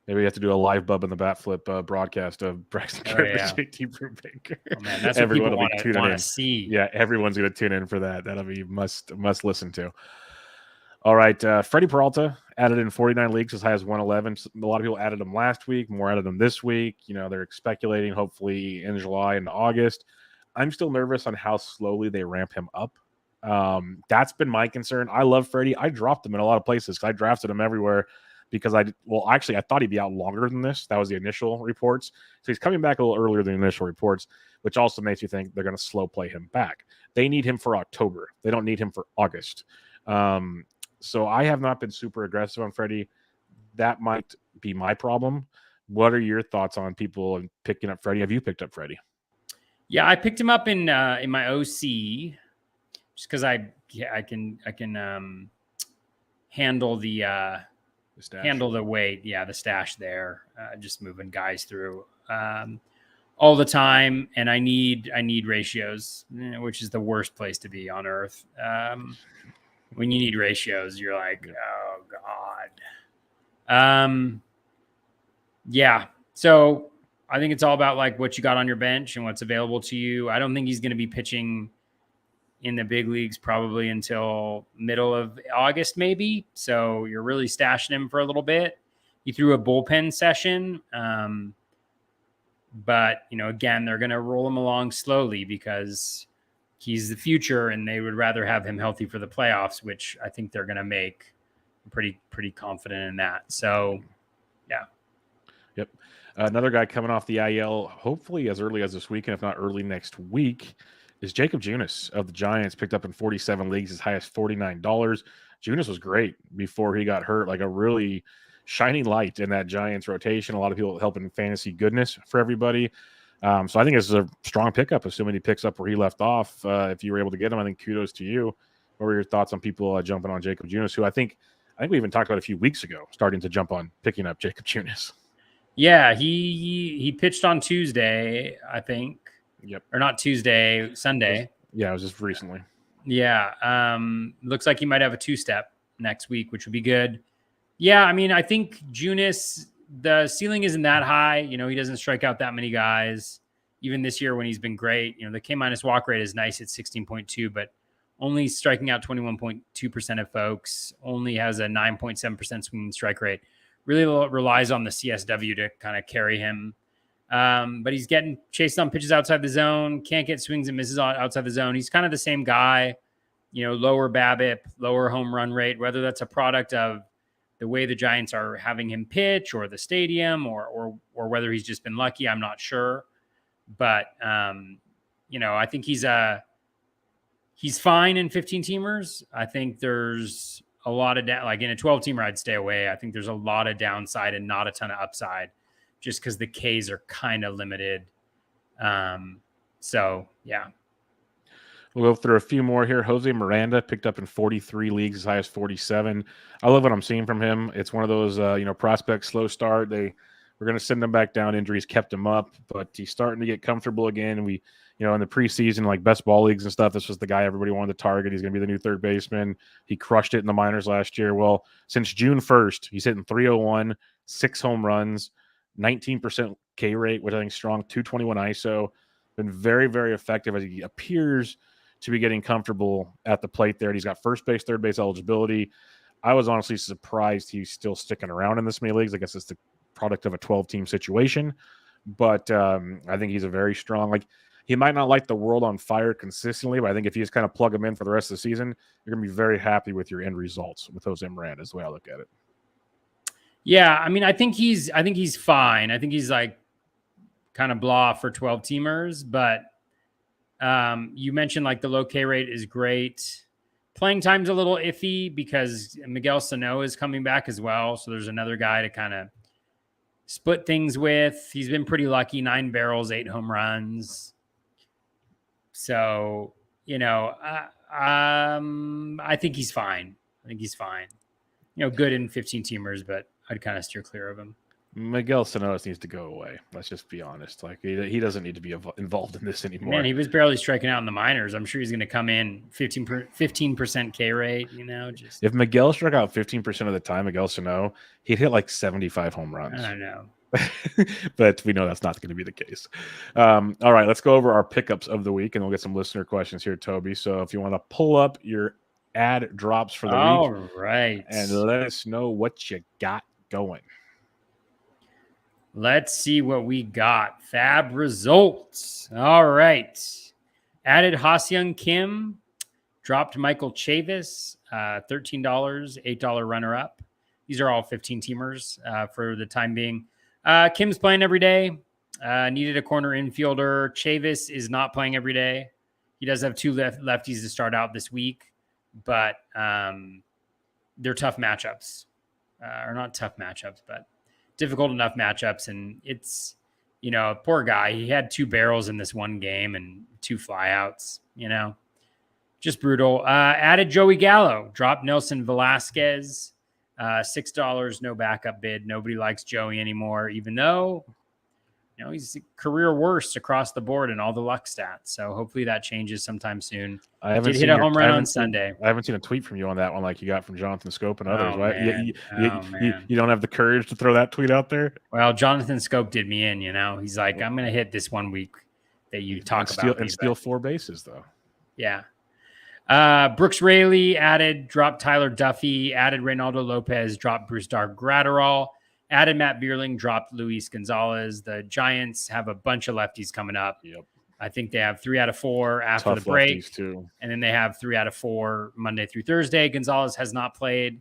Maybe we have to do a live Bubba the Bat Flip broadcast of Braxton Garrett and JT Brubaker. Oh man, that's what people want to see. Yeah, everyone's going to tune in for that. That'll be must listen to. All right, Freddie Peralta added in 49 leagues as high as 111. A lot of people added him last week, more added him this week. They're speculating hopefully in July and August. I'm still nervous on how slowly they ramp him up. That's been my concern. I love Freddie. I dropped him in a lot of places because I drafted him everywhere because I thought he'd be out longer than this. That was the initial reports. So he's coming back a little earlier than the initial reports, which also makes you think they're going to slow play him back. They need him for October. They don't need him for August. So I have not been super aggressive on Freddie. That might be my problem. What are your thoughts on people picking up Freddie? Have you picked up Freddie? Yeah, I picked him up in my OC just because I can handle the weight. Yeah, the stash there. Just moving guys through all the time, and I need ratios, which is the worst place to be on earth. When you need ratios, you're like, oh God. Yeah. So I think it's all about like what you got on your bench and what's available to you. I don't think he's going to be pitching in the big leagues probably until middle of August, maybe. So you're really stashing him for a little bit. He threw a bullpen session. But again, they're going to roll him along slowly because he's the future, and they would rather have him healthy for the playoffs, which I think they're going to make. I'm pretty confident in that. So, yeah. Yep. Another guy coming off the IL, hopefully as early as this weekend, if not early next week, is Jacob Junis of the Giants, picked up in 47 leagues, as high as $49. Junis was great before he got hurt, like a really shining light in that Giants rotation. A lot of people helping fantasy goodness for everybody. So I think this is a strong pickup, assuming he picks up where he left off. If you were able to get him, I think kudos to you. What were your thoughts on people jumping on Jacob Junis, who I think we even talked about a few weeks ago, starting to jump on picking up Jacob Junis? Yeah, he pitched on Tuesday, I think. Yep. Or not Tuesday, Sunday. It was just recently. Yeah. Looks like he might have a 2-step next week, which would be good. Yeah, I mean, I think Junis, the ceiling isn't that high. You know, he doesn't strike out that many guys. Even this year when he's been great, you know, the K- walk rate is nice at 16.2, but only striking out 21.2% of folks, only has a 9.7% swinging strike rate. Really relies on the CSW to kind of carry him. But he's getting chased on pitches outside the zone, can't get swings and misses outside the zone. He's kind of the same guy, you know, lower BABIP, lower home run rate, whether that's a product of the way the Giants are having him pitch or the stadium or whether he's just been lucky, I'm not sure. But, you know, I think he's fine in 15-teamers. I think there's a lot of like in a 12-teamer, I'd stay away. I think there's a lot of downside and not a ton of upside, just because the Ks are kind of limited. So yeah. We'll go through a few more here. Jose Miranda picked up in 43 leagues, as high as 47. I love what I'm seeing from him. It's one of those, prospect slow start. We're going to send him back down. Injuries kept him up, but he's starting to get comfortable again. We, in the preseason, like best ball leagues and stuff, this was the guy everybody wanted to target. He's going to be the new third baseman. He crushed it in the minors last year. Well, since June 1st, he's hitting 301, 6 home runs, 19% K rate, which I think is strong, 221 ISO. Been very, very effective as he appears to be getting comfortable at the plate there. And he's got first base, third base eligibility. I was honestly surprised he's still sticking around in this many leagues. I guess it's the product of a 12-team situation. But I think he's a very strong, like, he might not light the world on fire consistently, but I think if you just kind of plug him in for the rest of the season, you're going to be very happy with your end results with Jose Miranda is the way I look at it. Yeah, I mean, I think he's fine. I think he's like kind of blah for 12-teamers, but you mentioned like the low K rate is great. Playing time's a little iffy because Miguel Sano is coming back as well. So there's another guy to kind of split things with. He's been pretty lucky, 9 barrels, 8 home runs. So, I think he's fine. Good in 15-teamers, but I'd kind of steer clear of him. Miguel Sano's needs to go away. Let's just be honest. Like he doesn't need to be involved in this anymore. Man, he was barely striking out in the minors. I'm sure he's going to come in 15% K rate. Just if Miguel struck out 15% of the time, Miguel Sano, he'd hit like 75 home runs. I don't know. But we know that's not going to be the case. All right, let's go over our pickups of the week, and we'll get some listener questions here, Toby. So if you want to pull up your ad drops for the week, all right, and let us know what you got going. Let's see what we got. FAAB results. All right. Added Ha-Seong Kim. Dropped Michael Chavis. $13, $8 runner-up. These are all 15-teamers for the time being. Kim's playing every day. Needed a corner infielder. Chavis is not playing every day. He does have 2 lefties to start out this week, but they're tough matchups. Or not tough matchups, but difficult enough matchups. And it's, poor guy. He had 2 barrels in this one game and 2 flyouts, just brutal. Added Joey Gallo, dropped Nelson Velasquez, $6, no backup bid. Nobody likes Joey anymore, even though, he's career worst across the board in all the luck stats. So hopefully that changes sometime soon. I haven't Did hit a home run on Sunday. I haven't seen a tweet from you on that one like you got from Jonathan Scope and others. Oh, right? man. You don't have the courage to throw that tweet out there? Well, Jonathan Scope did me in, He's like, I'm going to hit this one week that you talk about. And steal 4 bases, though. Yeah. Brooks Raley added, dropped Tyler Duffy, added Reynaldo Lopez, dropped Bruce Gratterall, added Matt Bierling, dropped Luis Gonzalez. The Giants have a bunch of lefties coming up. Yep. I think they have 3 out of 4 after Tough the break. lefties too. And then they have 3 out of 4 Monday through Thursday. Gonzalez has not played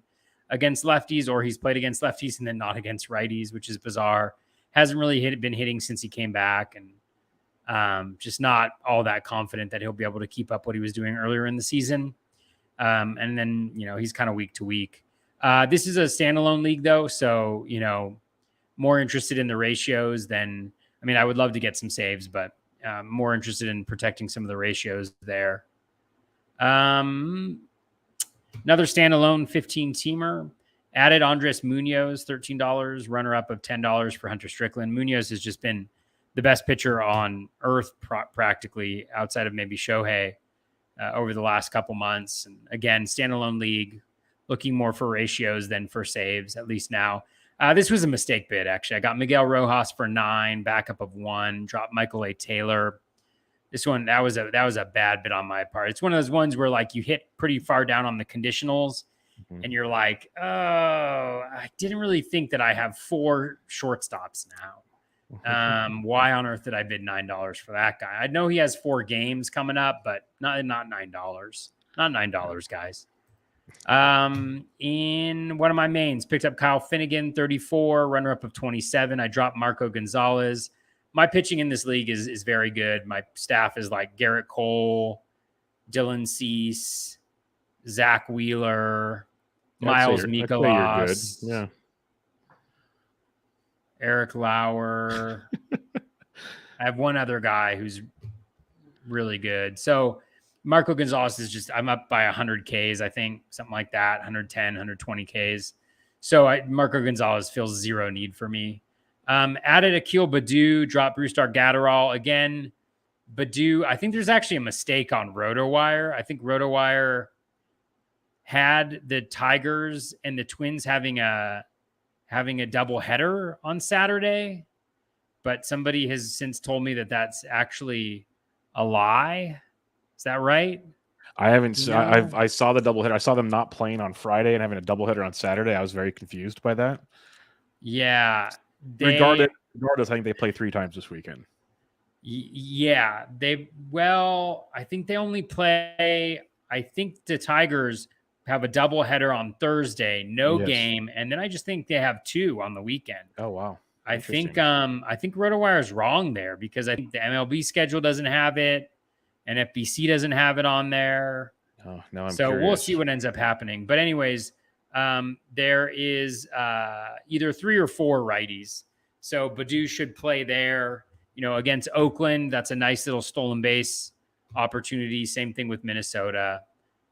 against lefties, or he's played against lefties and then not against righties, which is bizarre. hasn't really been hitting since he came back, and just not all that confident that he'll be able to keep up what he was doing earlier in the season. And then, he's kind of week to week. This is a standalone league though. So, more interested in the ratios than, I would love to get some saves, but more interested in protecting some of the ratios there. Another standalone 15-teamer. Added Andres Munoz, $13, runner-up of $10 for Hunter Strickland. Munoz has just been the best pitcher on earth practically, outside of maybe Shohei, over the last couple months. And again, standalone league, looking more for ratios than for saves, at least now. This was a mistake bid, actually. I got Miguel Rojas for 9, backup of 1, dropped Michael A. Taylor. This one, that was a bad bid on my part. It's one of those ones where like you hit pretty far down on the conditionals, and you're like, oh, I didn't really think that I have 4 shortstops now. Why on earth did I bid $9 for that guy? I know he has 4 games coming up, but not $9. Not $9, guys. In one of my mains, picked up Kyle Finnegan, 34, runner-up of 27. I dropped Marco Gonzalez. My pitching in this league is very good. My staff is like Garrett Cole, Dylan Cease, Zach Wheeler, Miles Mikolas, yeah, Eric Lauer. I have one other guy who's really good. So Marco Gonzalez is just, I'm up by 100 Ks, I think, something like that, 110, 120 Ks. So Marco Gonzalez feels zero need for me. Added Akil Baddoo, dropped Brusdar Gatterall. Again, Baddoo, I think there's actually a mistake on RotoWire. I think RotoWire had the Tigers and the Twins having a double header on Saturday, but somebody has since told me that that's actually a lie. Is that right? I haven't. No. I saw the doubleheader. I saw them not playing on Friday and having a doubleheader on Saturday. I was very confused by that. Yeah. Regardless, I think they play 3 times this weekend. Yeah. I think they only play. I think the Tigers have a doubleheader on Thursday, game, and then I just think they have 2 on the weekend. Oh wow. I think RotoWire is wrong there, because I think the MLB schedule doesn't have it. NFBC doesn't have it on there. Oh, no, so curious. We'll see what ends up happening. But anyways, there is either 3 or 4 righties. So Baddoo should play there, against Oakland. That's a nice little stolen base opportunity. Same thing with Minnesota.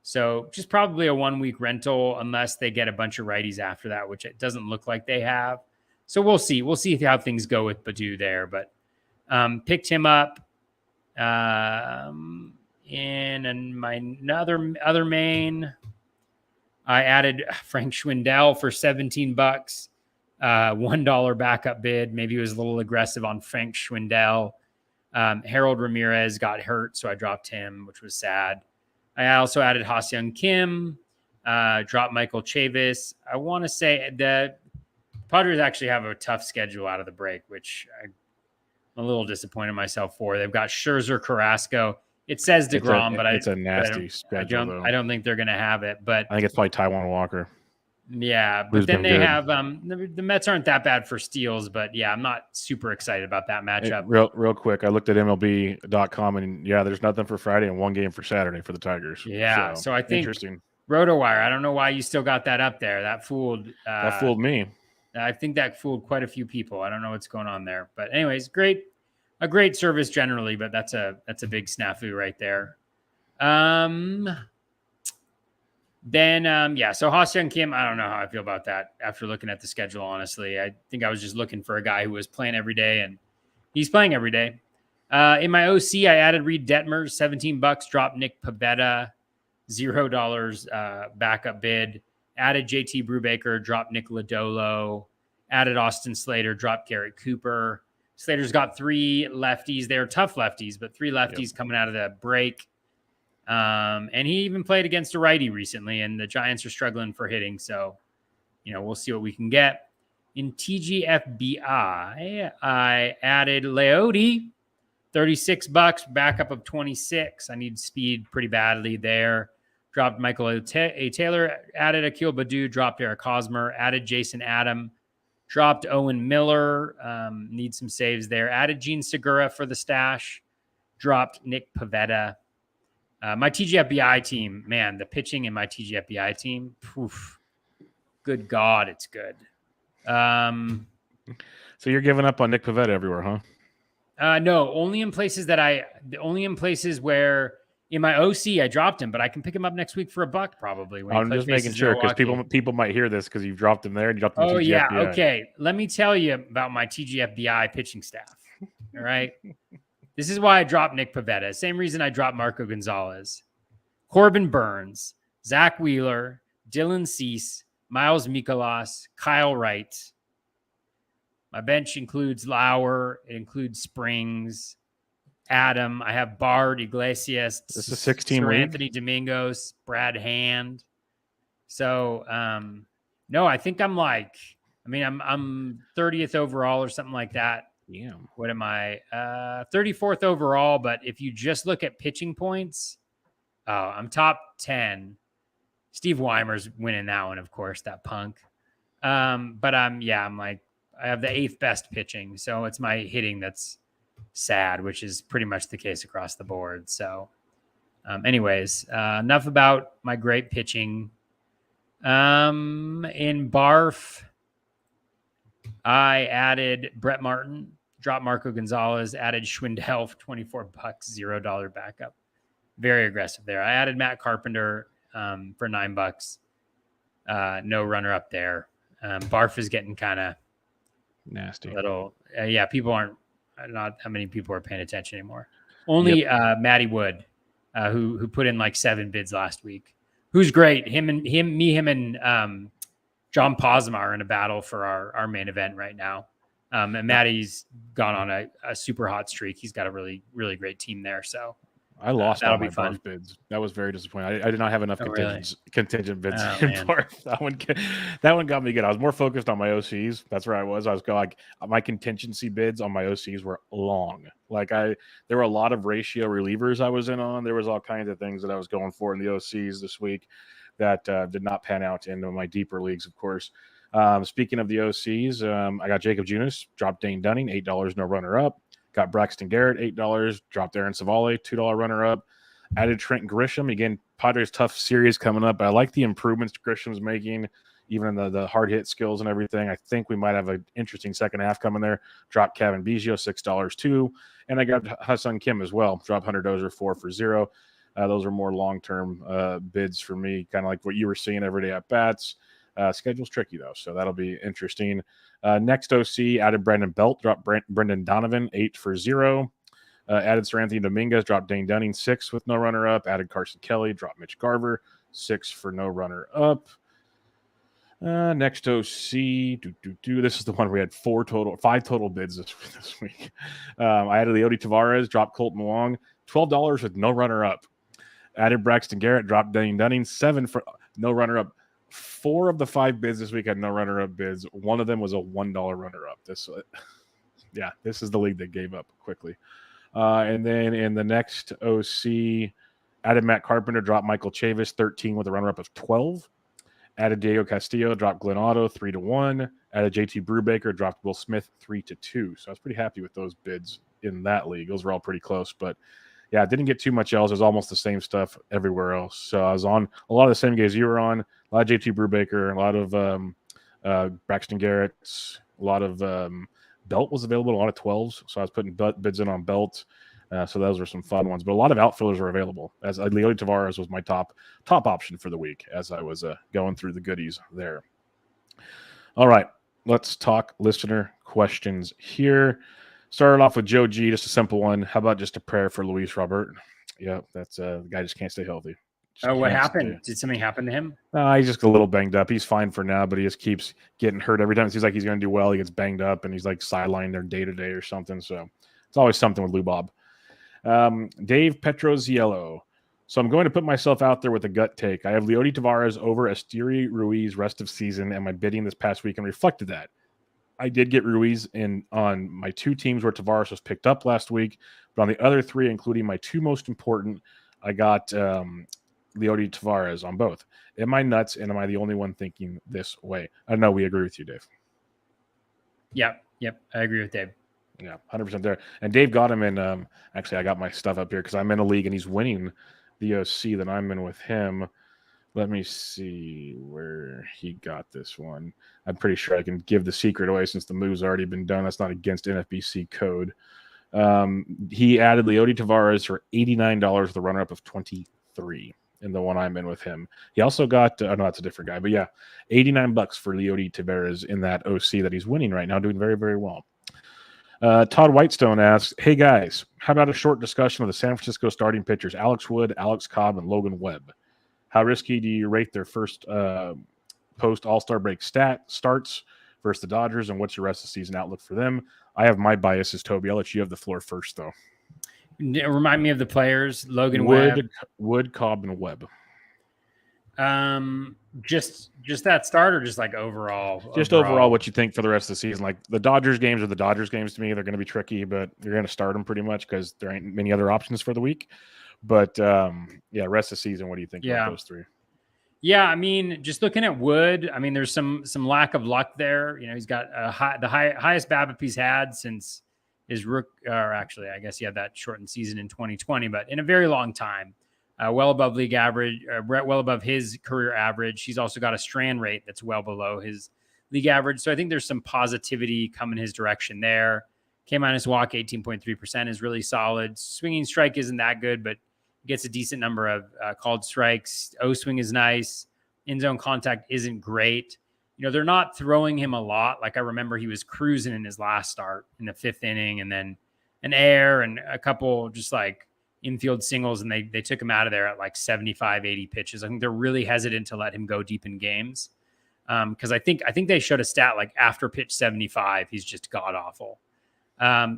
So just probably a 1-week rental unless they get a bunch of righties after that, which it doesn't look like they have. So we'll see. We'll see how things go with Baddoo there. But picked him up. In my other main, I added Frank Schwindel for $17, $1 backup bid. Maybe it was a little aggressive on Frank Schwindel. Harold Ramirez got hurt, so I dropped him, which was sad. I also added Ha-Seong Kim, dropped Michael Chavis. I want to say that Padres actually have a tough schedule out of the break, which I'm a little disappointed in myself for. They've got Scherzer, Carrasco. It says DeGrom, but it's a nasty schedule. I don't think they're going to have it. But I think it's probably Taijuan Walker. Yeah, but then they have the Mets aren't that bad for steals, but yeah, I'm not super excited about that matchup. Real quick, I looked at MLB.com and yeah, there's nothing for Friday and 1 game for Saturday for the Tigers. Yeah, so I think interesting. RotoWire, I don't know why you still got that up there. That fooled me. I think that fooled quite a few people. I don't know what's going on there, but anyways, a great service generally, but that's a big snafu right there. So Ha-Seong Kim, I don't know how I feel about that after looking at the schedule, honestly. I think I was just looking for a guy who was playing every day, and he's playing every day. In my OC, I added Reed Detmers, $17, dropped Nick Pivetta, $0 backup bid. Added JT Brubaker, dropped Nick Lodolo. Added Austin Slater, dropped Garrett Cooper. Slater's got 3 lefties. They're tough lefties, but 3 lefties coming out of the break. And he even played against a righty recently, and the Giants are struggling for hitting. So, we'll see what we can get. In TGFBI, I added Leody, $36, backup of 26. I need speed pretty badly there. Dropped Michael A. Taylor, added Akil Baddoo, dropped Eric Hosmer, added Jason Adam, Dropped Owen Miller. Need some saves there. Added Gene Segura for the stash. Dropped Nick Pivetta. My TGFBI team, man, the pitching in my TGFBI team, poof, good God, it's good. So you're giving up on Nick Pivetta everywhere, huh? No, only in places where in my OC I dropped him, but I can pick him up next week for $1 probably. I'm just making sure because people might hear this because you've dropped him there and you dropped him. Oh yeah, okay. Let me tell you about my TGFBI pitching staff. All right, this is why I dropped Nick Pivetta. Same reason I dropped Marco Gonzalez, Corbin Burns, Zach Wheeler, Dylan Cease, Miles Mikolas, Kyle Wright. My bench includes Lauer. It includes Springs, Adam. I have Bard, Iglesias. This is a 16 Sir league. Anthony Domingos, Brad Hand. So, no, I think I'm 30th overall or something like that. Yeah. What am I? 34th overall. But if you just look at pitching points, I'm top 10. Steve Weimer's winning that one, of course, that punk. But I have the 8th best pitching. So it's my hitting that's sad, which is pretty much the case across the board. So anyways, enough about my great pitching. In Barf, I added Brett Martin, dropped Marco Gonzalez, added Schwindel for $24, $0 backup. Very aggressive there. I added Matt Carpenter for $9. No runner up there. Barf is getting kind of nasty. Little, people not how many people are paying attention anymore. Only Matty Wood, who put in like 7 bids last week. Who's great. Him and John Posma are in a battle for our main event right now. And Matty's gone on a super hot streak. He's got a really, really great team there. So I lost all my Barf bids. That was very disappointing. I did not have enough contingent bids Oh, in man. Barf. That one got me good. I was more focused on my OCs. That's where I was. I was going my contingency bids on my OCs were long. There were a lot of ratio relievers I was in on. There was all kinds of things that I was going for in the OCs this week that did not pan out into my deeper leagues, of course. Speaking of the OCs, I got Jacob Junis, dropped Dane Dunning, $8, no runner up. Got Braxton Garrett, $8. Dropped Aaron Savale, $2 runner-up. Added Trent Grisham. Again, Padres' tough series coming up. But I like the improvements Grisham's making, even in the hard-hit skills and everything. I think we might have an interesting second half coming there. Dropped Kevin Biggio, $6 too. And I got Ha-Seong Kim as well. Dropped Hunter Dozier, 4 for 0. Those are more long-term bids for me, kind of like what you were seeing every day at bats. Schedule's tricky, though, so that'll be interesting. Next OC, added Brandon Belt, dropped Brendan Donovan, 8 for 0. Added Sir Anthony Dominguez, dropped Dane Dunning, 6 with no runner-up. Added Carson Kelly, dropped Mitch Garver, 6 for no runner-up. Next OC, this is the one where we had 5 total bids this week. I added Leody Taveras, dropped Colton Wong, $12 with no runner-up. Added Braxton Garrett, dropped Dane Dunning, 7 for no runner-up. 4 of the 5 bids this week had no runner-up bids. One of them was a $1 runner-up. This is the league that gave up quickly. And then in the next OC, added Matt Carpenter, dropped Michael Chavis, 13 with a runner-up of 12. Added Diego Castillo, dropped Glenn Otto, 3-1. Added JT Brubaker, dropped Will Smith, 3-2. So I was pretty happy with those bids in that league. Those were all pretty close, but yeah, didn't get too much else. It was almost the same stuff everywhere else. So I was on a lot of the same guys you were on. A lot of JT Brubaker, a lot of Braxton Garrett, a lot of Belt was available, a lot of 12s. So I was putting bids in on Belt. So those were some fun ones. But a lot of outfielders were available. As Leody Taveras was my top option for the week as I was going through the goodies there. All right, let's talk listener questions here. Started off with Joe G, just a simple one. How about just a prayer for Luis Robert? Yeah, that's the guy just can't stay healthy. What happened? Did something happen to him? He's just a little banged up. He's fine for now, but he just keeps getting hurt every time. It seems like he's going to do well. He gets banged up, and he's like sidelined there day-to-day or something. So it's always something with Lou Bob. Dave Petroziello. So I'm going to put myself out there with a gut take. I have Leody Taveras over Esteury Ruiz rest of season, and my bidding this past week and reflected that. I did get Ruiz on my 2 teams where Taveras was picked up last week, but on the other 3, including my 2 most important, I got Leody Taveras on both. Am I nuts, and am I the only one thinking this way? I know we agree with you, Dave. Yep. I agree with Dave. Yeah, 100% there. And Dave got him in. Actually, I got my stuff up here because I'm in a league and he's winning the OC that I'm in with him. Let me see where he got this one. I'm pretty sure I can give the secret away since the move's already been done. That's not against NFBC code. He added Leody Taveras for $89 with a runner-up of 23 in the one I'm in with him. He also got, no, that's a different guy, but yeah, $89 for Leody Taveras in that OC that he's winning right now, doing very, very well. Todd Whitestone asks, hey guys, how about a short discussion of the San Francisco starting pitchers, Alex Wood, Alex Cobb, and Logan Webb? How risky do you rate their first post All-Star break starts versus the Dodgers, and what's your rest of the season outlook for them? I have my biases, Toby. I'll let you have the floor first, though. Remind me of the players, Logan Webb. Wood, Cobb, and Webb. Just that start, or just like overall? Just overall, what you think for the rest of the season. Like the Dodgers games are the Dodgers games to me. They're going to be tricky, but you're going to start them pretty much because there ain't many other options for the week. But yeah, rest of the season, what do you think about those three? Yeah, I mean, just looking at Wood, I mean, there's some lack of luck there. You know, he's got the highest BABIP he's had since his or actually, I guess he had that shortened season in 2020, but in a very long time. Well above league average, well above his career average. He's also got a strand rate that's well below his league average. So I think there's some positivity coming his direction there. K-minus walk, 18.3% is really solid. Swinging strike isn't that good, but gets a decent number of called strikes. O-swing is nice. In-zone contact isn't great. You know, they're not throwing him a lot. Like I remember he was cruising in his last start in the 5th inning and then an error and a couple just like infield singles, and they took him out of there at like 75, 80 pitches. I think they're really hesitant to let him go deep in games. Because I think they showed a stat like after pitch 75, he's just god awful.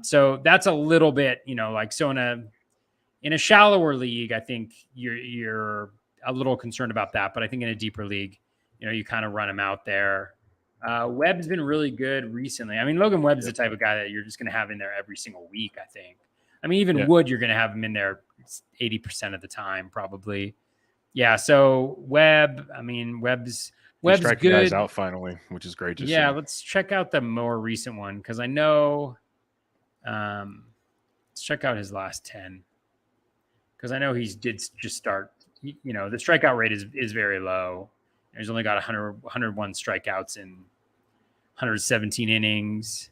So that's a little bit, you know, like so in a shallower league, I think you're a little concerned about that. But I think in a deeper league, you know, you kind of run him out there. Webb's been really good recently. I mean, Logan Webb is the type of guy that you're just going to have in there every single week, I think. I mean, even Wood, you're going to have him in there 80% of the time, probably. Yeah. So Webb, I mean, Webb's good. Guys out finally, which is great to see. Yeah. Let's check out the more recent one because I know. Let's check out his last 10 because I know he did just start. You know, the strikeout rate is very low. He's only got 101 strikeouts in 117 innings.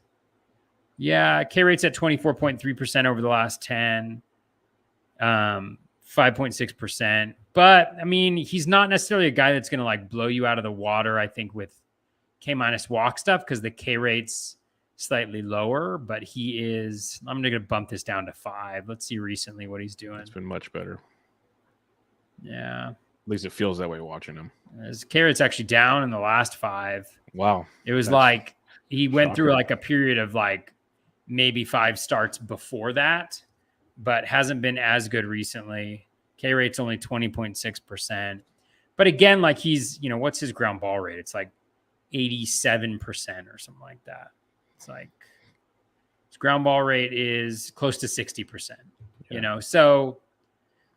Yeah, K rate's at 24.3% over the last 10, 5.6%. But I mean, he's not necessarily a guy that's going to like blow you out of the water, I think, with K-minus walk stuff because the K rate's slightly lower, but he is. I'm going to bump this down to 5. Let's see recently what he's doing. It's been much better. Yeah. At least it feels that way watching him. His K rate's actually down in the last 5. Wow. It was like he went through like a period of like maybe 5 starts before that, but hasn't been as good recently. K rate's only 20.6%. But again, like he's, you know, what's his ground ball rate? It's like 87% or something like that. It's like his ground ball rate is close to 60%, you know? So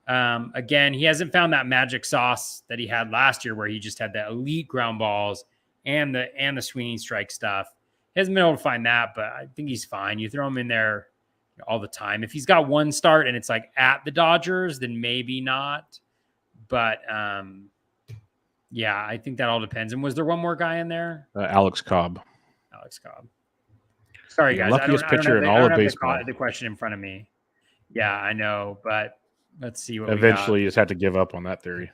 again, he hasn't found that magic sauce that he had last year where he just had the elite ground balls and the swinging strike stuff. He hasn't been able to find that, but I think he's fine. You throw him in there all the time. If he's got one start and it's like at the Dodgers, then maybe not. But yeah, I think that all depends. And was there one more guy in there? Alex Cobb. Sorry, guys. Luckiest pitcher in all of baseball. The question in front of me. Yeah, I know, but let's see what eventually you just had to give up on that theory.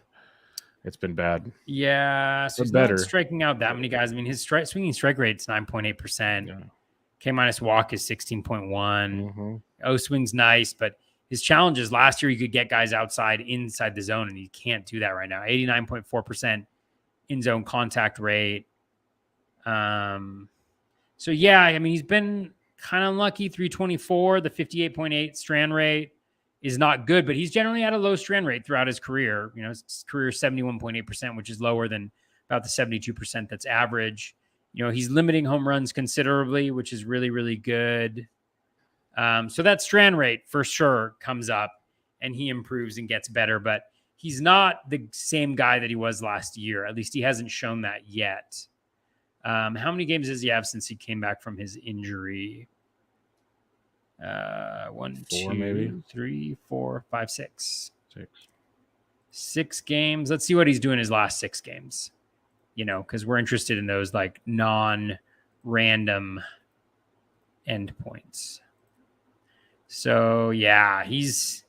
It's been bad. Yeah, so he's not striking out that many guys. I mean, his swinging strike rate's 9.8%. Yeah. K-minus walk is 16.1. Mm-hmm. O-swing's nice, but his challenge is last year he could get guys inside the zone, and he can't do that right now. 89.4% in-zone contact rate. So, yeah, I mean, he's been kind of unlucky. 324, the 58.8 strand rate is not good, but he's generally had a low strand rate throughout his career. You know, his career is 71.8%, which is lower than about the 72% that's average. You know, he's limiting home runs considerably, which is really, really good. So that strand rate for sure comes up and he improves and gets better, but he's not the same guy that he was last year. At least he hasn't shown that yet. How many games does he have since he came back from his injury? 1, 2, maybe 3, 4, 5, 6. 6 games. Let's see what he's doing his last 6 games. Because we're interested in those like non-random endpoints. So yeah, he's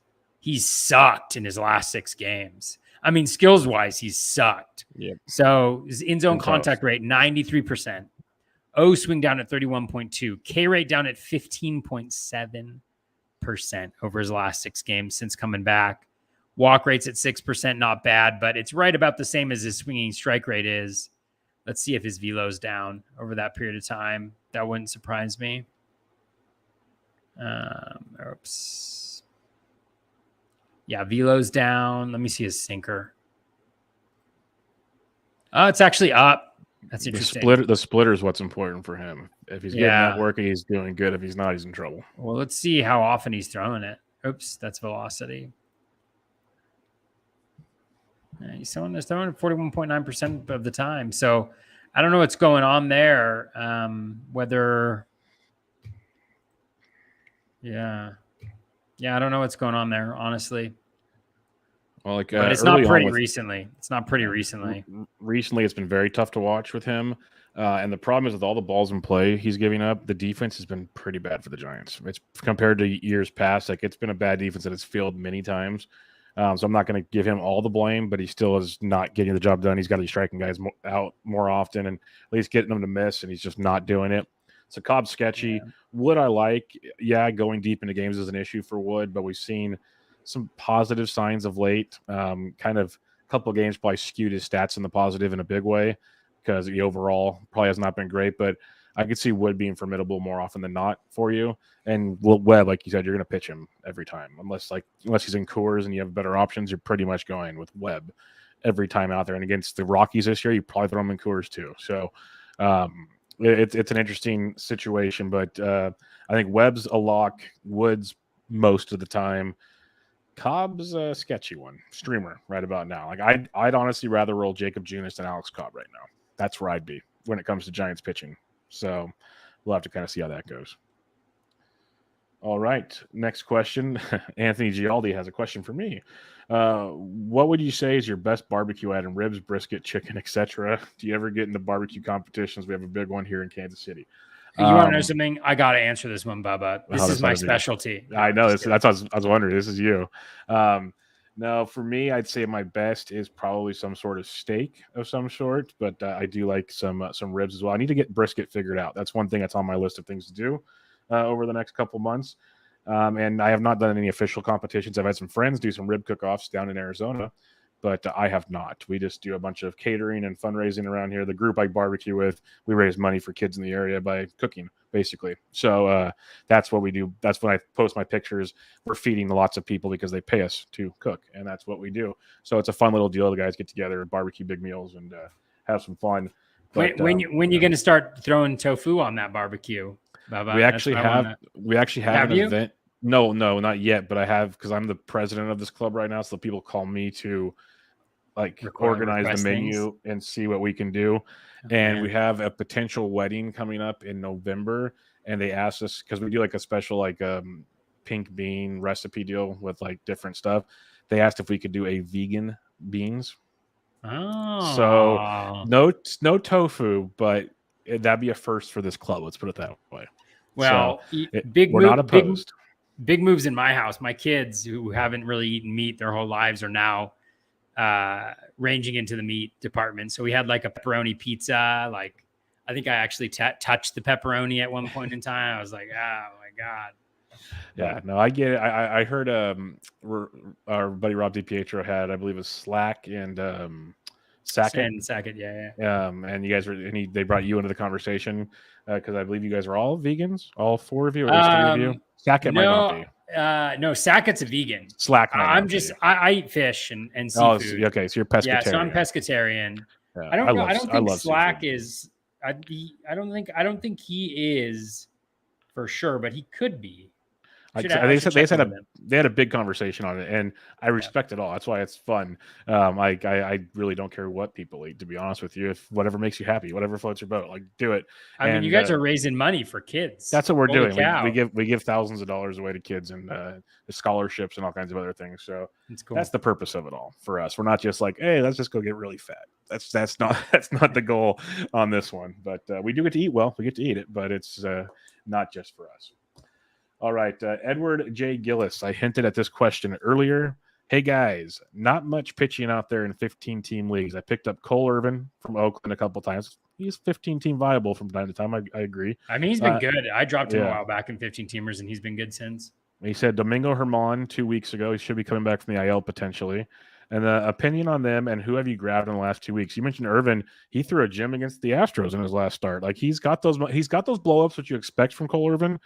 sucked in his last 6 games. I mean, skills wise, he's sucked. Yeah. So his in zone contact rate 93%. O swing down at 31.2. K rate down at 15.7% over his last 6 games since coming back. Walk rate's at 6%, not bad, but it's right about the same as his swinging strike rate is. Let's see if his velo's down over that period of time. That wouldn't surprise me. Oops. Yeah, velo's down. Let me see his sinker. It's actually up. That's interesting. The splitter is what's important for him. If he's getting that work, he's doing good. If he's not, he's in trouble. Well, let's see how often he's throwing it. Oops, that's velocity. He's throwing 41.9% of the time. So I don't know what's going on there. Whether, I don't know what's going on there, honestly. Well, but it's not pretty recently. It's not pretty recently. Recently, it's been very tough to watch with him. And the problem is with all the balls in play he's giving up, the defense has been pretty bad for the Giants. It's compared to years past. Like, it's been a bad defense that has failed many times. So I'm not going to give him all the blame, but he still is not getting the job done. He's got to be striking guys out more often and at least getting them to miss, and he's just not doing it. So Cobb's sketchy. Yeah. Wood I like. Yeah, going deep into games is an issue for Wood, but we've seen some positive signs of late. Kind of a couple of games probably skewed his stats in the positive in a big way because the overall probably has not been great, but I could see Wood being formidable more often than not for you. And Webb, like you said, you're going to pitch him every time. Unless he's in Coors and you have better options, you're pretty much going with Webb every time out there. And against the Rockies this year, you probably throw him in Coors too. So it's an interesting situation, but I think Webb's a lock, Wood's most of the time. Cobb's a sketchy one, streamer right about now. Like I'd honestly rather roll Jacob Junis than Alex Cobb right now. That's where I'd be when it comes to Giants pitching. So we'll have to kind of see how that goes. All right, next question. Anthony Gialdi has a question for me. What would you say is your best barbecue item? Ribs, brisket, chicken, etc. Do you ever get into barbecue competitions? We have a big one here in Kansas City. You want to know something? I got to answer this one, Bubba. This is my specialty. I know. That's what I was wondering. This is you. No, for me, I'd say my best is probably some sort of steak of some sort, but I do like some ribs as well. I need to get brisket figured out. That's one thing that's on my list of things to do over the next couple months. And I have not done any official competitions. I've had some friends do some rib cook-offs down in Arizona, but I have not. We just do a bunch of catering and fundraising around here. The group I barbecue with, we raise money for kids in the area by cooking, basically. So that's what we do. That's when I post my pictures. We're feeding lots of people because they pay us to cook, and that's what we do. So it's a fun little deal. The guys get together, barbecue big meals, and have some fun. But, when you going to start throwing tofu on that barbecue, Bubba? We actually have an event. No, not yet. But I have, because I'm the president of this club right now, so people call me to organize the menu and see what we can do. And we have a potential wedding coming up in November, and they asked us, because we do like a special pink bean recipe deal with different stuff. They asked if we could do a vegan beans. Oh, so no tofu, but that'd be a first for this club. Let's put it that way. Well, we're not opposed. Big moves in my house. My kids who haven't really eaten meat their whole lives are now ranging into the meat department. So we had a pepperoni pizza. I think I actually touched the pepperoni at one point in time. I was like, oh my God. Yeah, no, I get it. I heard our buddy Rob DiPietro had, I believe it was Slack and Sackett. Yeah. And you guys they brought you into the conversation because I believe you guys are all vegans, all 4 of you, or at least 3 of you. Sackett might not be. No, Sackett's a vegan. Slack. I eat fish and seafood. Okay, so you're pescatarian. Yeah, so I'm pescatarian. Yeah, I don't think Slack seafood. Is. I don't think he is for sure, but he could be. They had a big conversation on it, and I respect it all. That's why it's fun. I really don't care what people eat, to be honest with you. If whatever makes you happy, whatever floats your boat, like do it. I mean, you guys are raising money for kids. That's what we're doing. We give thousands of dollars away to kids and scholarships and all kinds of other things. So cool. That's the purpose of it all for us. We're not just like, hey, let's just go get really fat. That's not the goal on this one. But we do get to eat well. We get to eat it, but it's not just for us. All right, Edward J. Gillis. I hinted at this question earlier. Hey, guys, not much pitching out there in 15-team leagues. I picked up Cole Irvin from Oakland a couple times. He's 15-team viable from time to time. I agree. I mean, he's been good. I dropped him a while back in 15-teamers, and he's been good since. He said Domingo Germán 2 weeks ago. He should be coming back from the IL potentially. And the opinion on them and who have you grabbed in the last 2 weeks? You mentioned Irvin. He threw a gem against the Astros in his last start. Like he's got those blow-ups that you expect from Cole Irvin.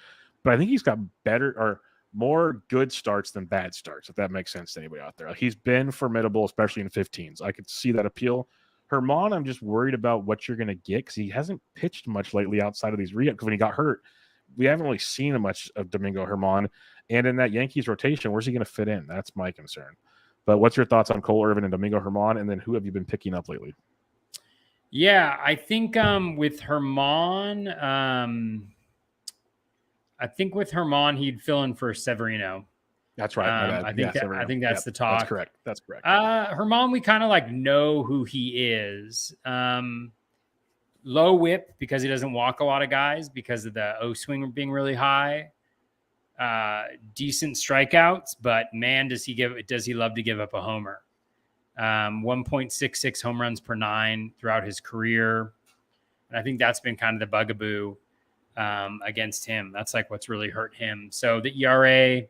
But I think he's got better or more good starts than bad starts, if that makes sense to anybody out there. Like he's been formidable, especially in 15s. I could see that appeal. Germán, I'm just worried about what you're going to get because he hasn't pitched much lately outside of these re-ups. Because when he got hurt, we haven't really seen much of Domingo Germán. And in that Yankees rotation, where's he going to fit in? That's my concern. But what's your thoughts on Cole Irvin and Domingo Germán? And then who have you been picking up lately? Yeah, I think with Germán, he'd fill in for Severino. That's right. I think that's the talk. That's correct. Germán, we kind of like know who he is. Low whip because he doesn't walk a lot of guys because of the O swing being really high. Decent strikeouts, but man, does he love to give up a homer. 1.66 home runs per 9 throughout his career. And I think that's been kind of the bugaboo against him. That's like what's really hurt him. So the ERA,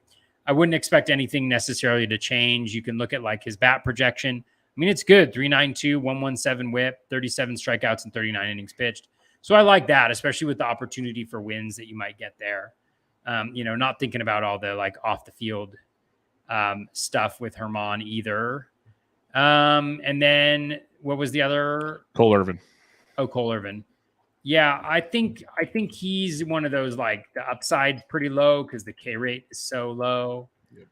I wouldn't expect anything necessarily to change. You can look at like his bat projection. I mean, it's good. 3.92, 1.17 whip, 37 strikeouts and 39 innings pitched. So I like that, especially with the opportunity for wins that you might get there. Not thinking about all the like off the field stuff with Germán either. And then what was the other? Cole Irvin. Oh, Cole Irvin. Yeah, I think he's one of those like the upside's pretty low because the K rate is so low. Yep.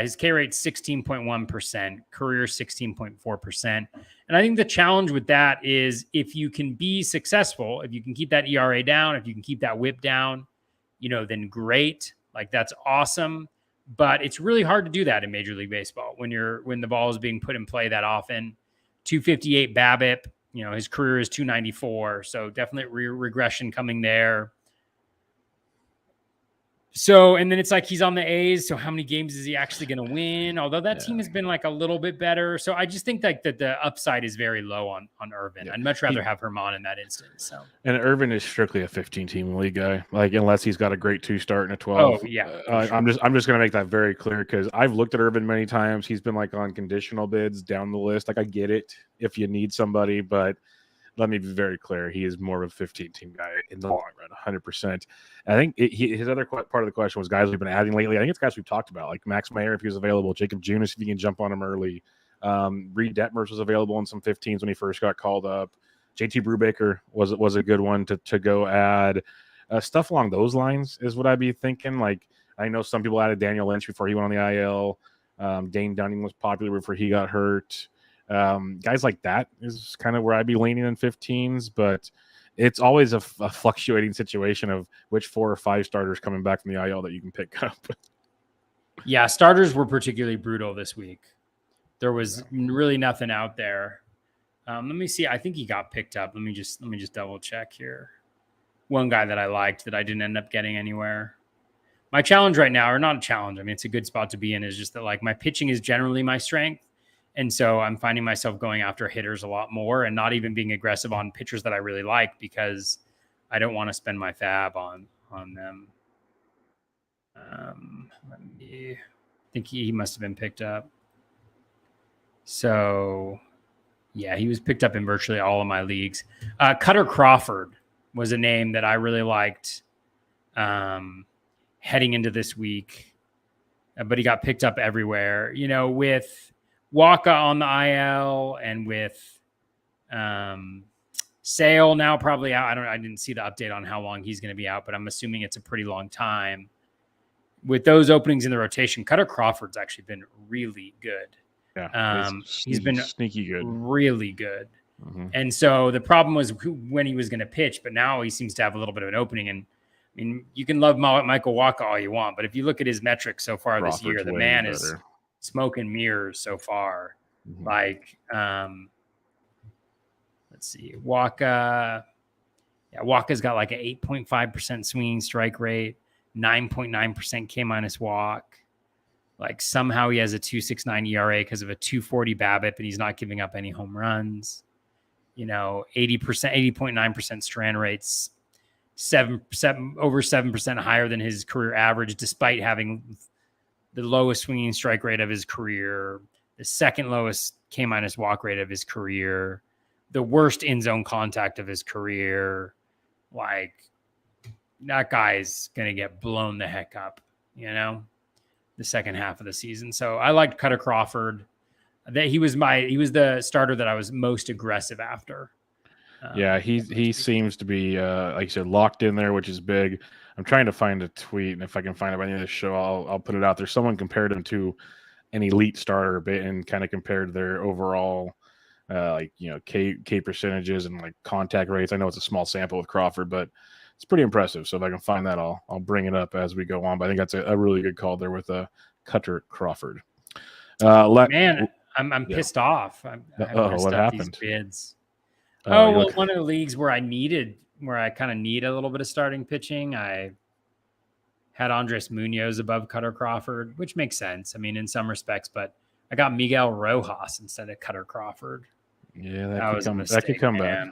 His K rate's 16.1%, career 16.4%. And I think the challenge with that is if you can be successful, if you can keep that ERA down, if you can keep that whip down, then great. Like that's awesome. But it's really hard to do that in Major League Baseball when the ball is being put in play that often. 258 BABIP, his career is 294. So definitely regression coming there. So, and then it's like he's on the A's. So how many games is he actually going to win? Although that team has been like a little bit better. So I just think like that the upside is very low on Irvin. Yeah. I'd much rather have Germán in that instance. So, and Irvin is strictly a 15-team league guy. Like unless he's got a great 2 start and a 12. Oh yeah. Sure. I'm just going to make that very clear because I've looked at Irvin many times. He's been like on conditional bids down the list. Like I get it if you need somebody, but let me be very clear. He is more of a 15-team guy in the long run, 100%. I think his other part of the question was guys we've been adding lately. I think it's guys we've talked about, like Max Meyer if he was available, Jacob Junis if you can jump on him early. Reed Detmers was available in some 15s when he first got called up. JT Brubaker was a good one to go add. Stuff along those lines is what I'd be thinking. Like I know some people added Daniel Lynch before he went on the IL. Dane Dunning was popular before he got hurt. Guys like that is kind of where I'd be leaning in 15s, but it's always a fluctuating situation of which 4 or 5 starters coming back from the IL that you can pick up. Yeah, starters were particularly brutal this week. There was really nothing out there. Let me see. I think he got picked up. Let me just double check here. One guy that I liked that I didn't end up getting anywhere. My challenge right now, or not a challenge, I mean, it's a good spot to be in, is just that like my pitching is generally my strength. And so I'm finding myself going after hitters a lot more and not even being aggressive on pitchers that I really like because I don't want to spend my FAAB on them. I think he must have been picked up. So, yeah, he was picked up in virtually all of my leagues. Cutter Crawford was a name that I really liked heading into this week, but he got picked up everywhere. With Waka on the IL and with Sale now probably out. I didn't see the update on how long he's going to be out, but I'm assuming it's a pretty long time. With those openings in the rotation, Cutter Crawford's actually been really good. Yeah, he's been sneaky good, really good. Mm-hmm. And so the problem was when he was going to pitch, but now he seems to have a little bit of an opening. And I mean, you can love Michael Wacha all you want, but if you look at his metrics so far this year, the man is smoke and mirrors so far. Mm-hmm. Like, let's see, Wacha's got like an 8.5% swinging strike rate, 9.9% K- walk. Like somehow he has a 2.69 ERA because of a 2.40 BABIP, and he's not giving up any home runs. 80.9% strand rates, over 7% higher than his career average, despite having the lowest swinging strike rate of his career, the second lowest K- walk rate of his career, the worst in zone contact of his career. Like, that guy's going to get blown the heck up, the second half of the season. So I liked Cutter Crawford. That he was the starter that I was most aggressive after. Yeah, he seems to be like you said, locked in there, which is big. I'm trying to find a tweet, and if I can find it by the end of the show, I'll put it out there. Someone compared him to an elite starter a bit and kind of compared their overall K percentages and like contact rates. I know it's a small sample with Crawford, but it's pretty impressive. So if I can find that, I'll bring it up as we go on. But I think that's a really good call there with Cutter Crawford. I'm pissed off. What happened? These bids. One of the leagues where I kind of need a little bit of starting pitching, I had Andres Munoz above Cutter Crawford, which makes sense. I mean, in some respects, but I got Miguel Rojas instead of Cutter Crawford. Yeah, that could come back.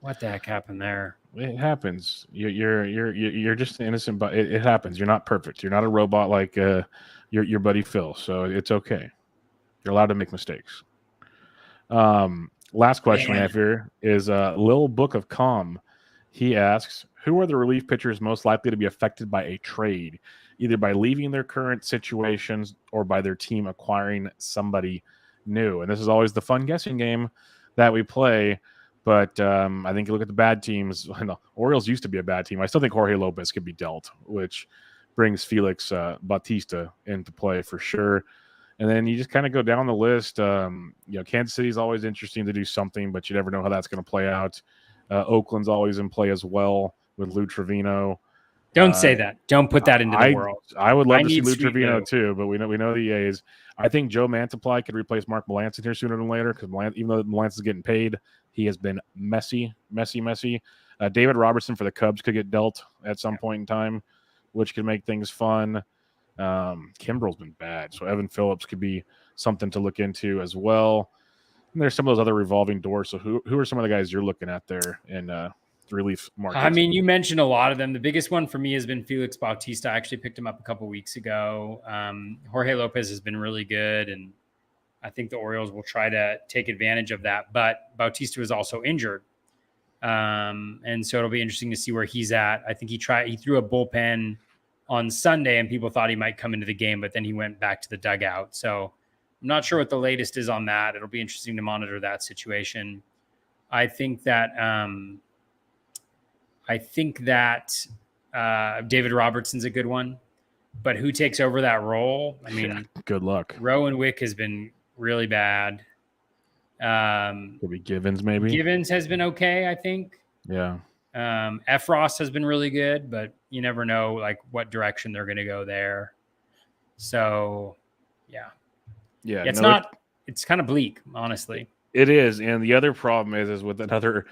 What the heck happened there? It happens. You're just innocent, but it happens. You're not perfect. You're not a robot like your buddy Phil. So it's okay. You're allowed to make mistakes. Last question we have here is Lil Book of Calm. He asks, who are the relief pitchers most likely to be affected by a trade, either by leaving their current situations or by their team acquiring somebody new? And this is always the fun guessing game that we play. But I think you look at the bad teams. The Orioles used to be a bad team. I still think Jorge Lopez could be dealt, which brings Felix Bautista into play for sure. And then you just kind of go down the list. Kansas City is always interesting to do something, but you never know how that's going to play out. Oakland's always in play as well with Lou Trevino. Don't say that. Don't put that into the world. I would love to see Lou Trevino too, but we know the A's. I think Joe Mantiply could replace Mark Melancon here sooner than later because even though Melancon is getting paid, he has been messy. David Robertson for the Cubs could get dealt at some point in time, which could make things fun. Kimbrel's been bad, so Evan Phillips could be something to look into as well. And there's some of those other revolving doors. So who are some of the guys you're looking at there in the relief market? I mean, you mentioned a lot of them. The biggest one for me has been Felix Bautista. I actually picked him up a couple weeks ago. Jorge Lopez has been really good, and I think the Orioles will try to take advantage of that. But Bautista was also injured, and so it'll be interesting to see where he's at. I think he threw a bullpen on Sunday, and people thought he might come into the game, but then he went back to the dugout. So I'm not sure what the latest is on that. It'll be interesting to monitor that situation. I think that David Robertson's a good one, but who takes over that role? I mean, good luck. Rowan Wick has been really bad. Maybe Givens, maybe. Givens has been okay, I think. Yeah. Efros has been really good, but you never know like what direction they're going to go there. So, yeah. It's kind of bleak, honestly. It is. And the other problem is with another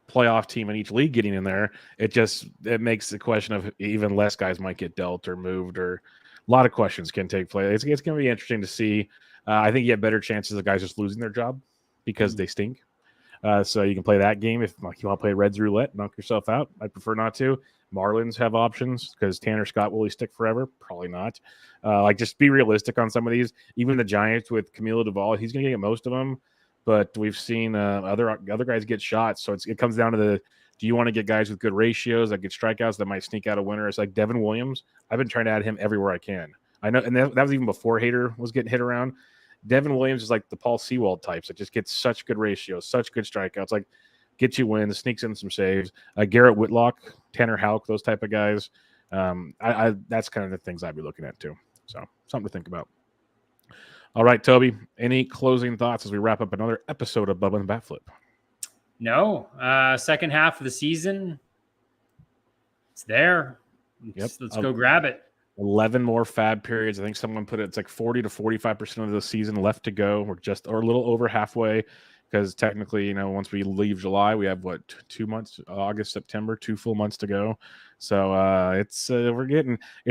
playoff team in each league getting in there, it makes the question of even less guys might get dealt or moved, or a lot of questions can take place. It's going to be interesting to see. I think you have better chances of guys just losing their job because they stink. So you can play that game if you want to play Reds roulette, knock yourself out. I prefer not to. Marlins have options because Tanner Scott, will he stick forever? Probably not. Just be realistic on some of these. Even the Giants with Camilo Duvall, he's going to get most of them. But we've seen other guys get shots. So it comes down to do you want to get guys with good ratios that get strikeouts that might sneak out a winner? It's like Devin Williams. I've been trying to add him everywhere I can. I know, and that was even before Hader was getting hit around. Devin Williams is like the Paul Sewald types that just gets such good ratios, such good strikeouts. Like, gets you wins, sneaks in some saves. Garrett Whitlock, Tanner Houck, those type of guys. That's kind of the things I'd be looking at too. So something to think about. All right, Toby, any closing thoughts as we wrap up another episode of Bubba the Bat Flip? No. Second half of the season, it's there. Let's go grab it. 11 more FAAB periods. I think someone put it's like 40 to 45% of the season left to go. Or a little over halfway, because technically, once we leave July, we have 2 months, August, September, 2 full months to go. So it's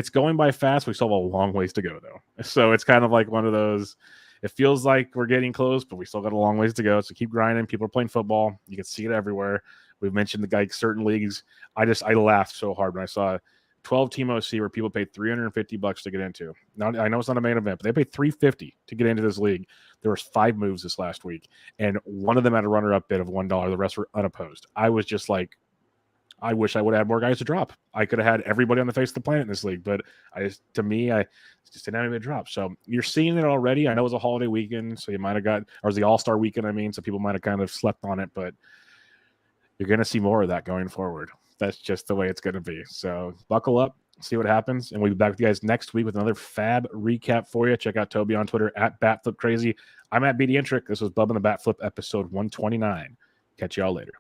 going by fast. We still have a long ways to go though. So it's kind of like one of those. It feels like we're getting close, but we still got a long ways to go. So keep grinding. People are playing football. You can see it everywhere. We've mentioned certain leagues. I laughed so hard when I saw 12-team OC where people paid $350 to get into. Now, I know it's not a main event, but they paid $350 to get into this league. There was 5 moves this last week, and one of them had a runner-up bid of $1. The rest were unopposed. I was just like, I wish I would have had more guys to drop. I could have had everybody on the face of the planet in this league, but I just didn't have anybody to drop. So you're seeing it already. I know it was a holiday weekend, so you might have or it was the All-Star weekend, so people might have kind of slept on it, but you're going to see more of that going forward. That's just the way it's going to be. So buckle up, see what happens, and we'll be back with you guys next week with another FAAB recap for you. Check out Toby on Twitter at BatFlipCrazy. I'm at BDentric. This was Bubba the Bat Flip episode 129. Catch y'all later.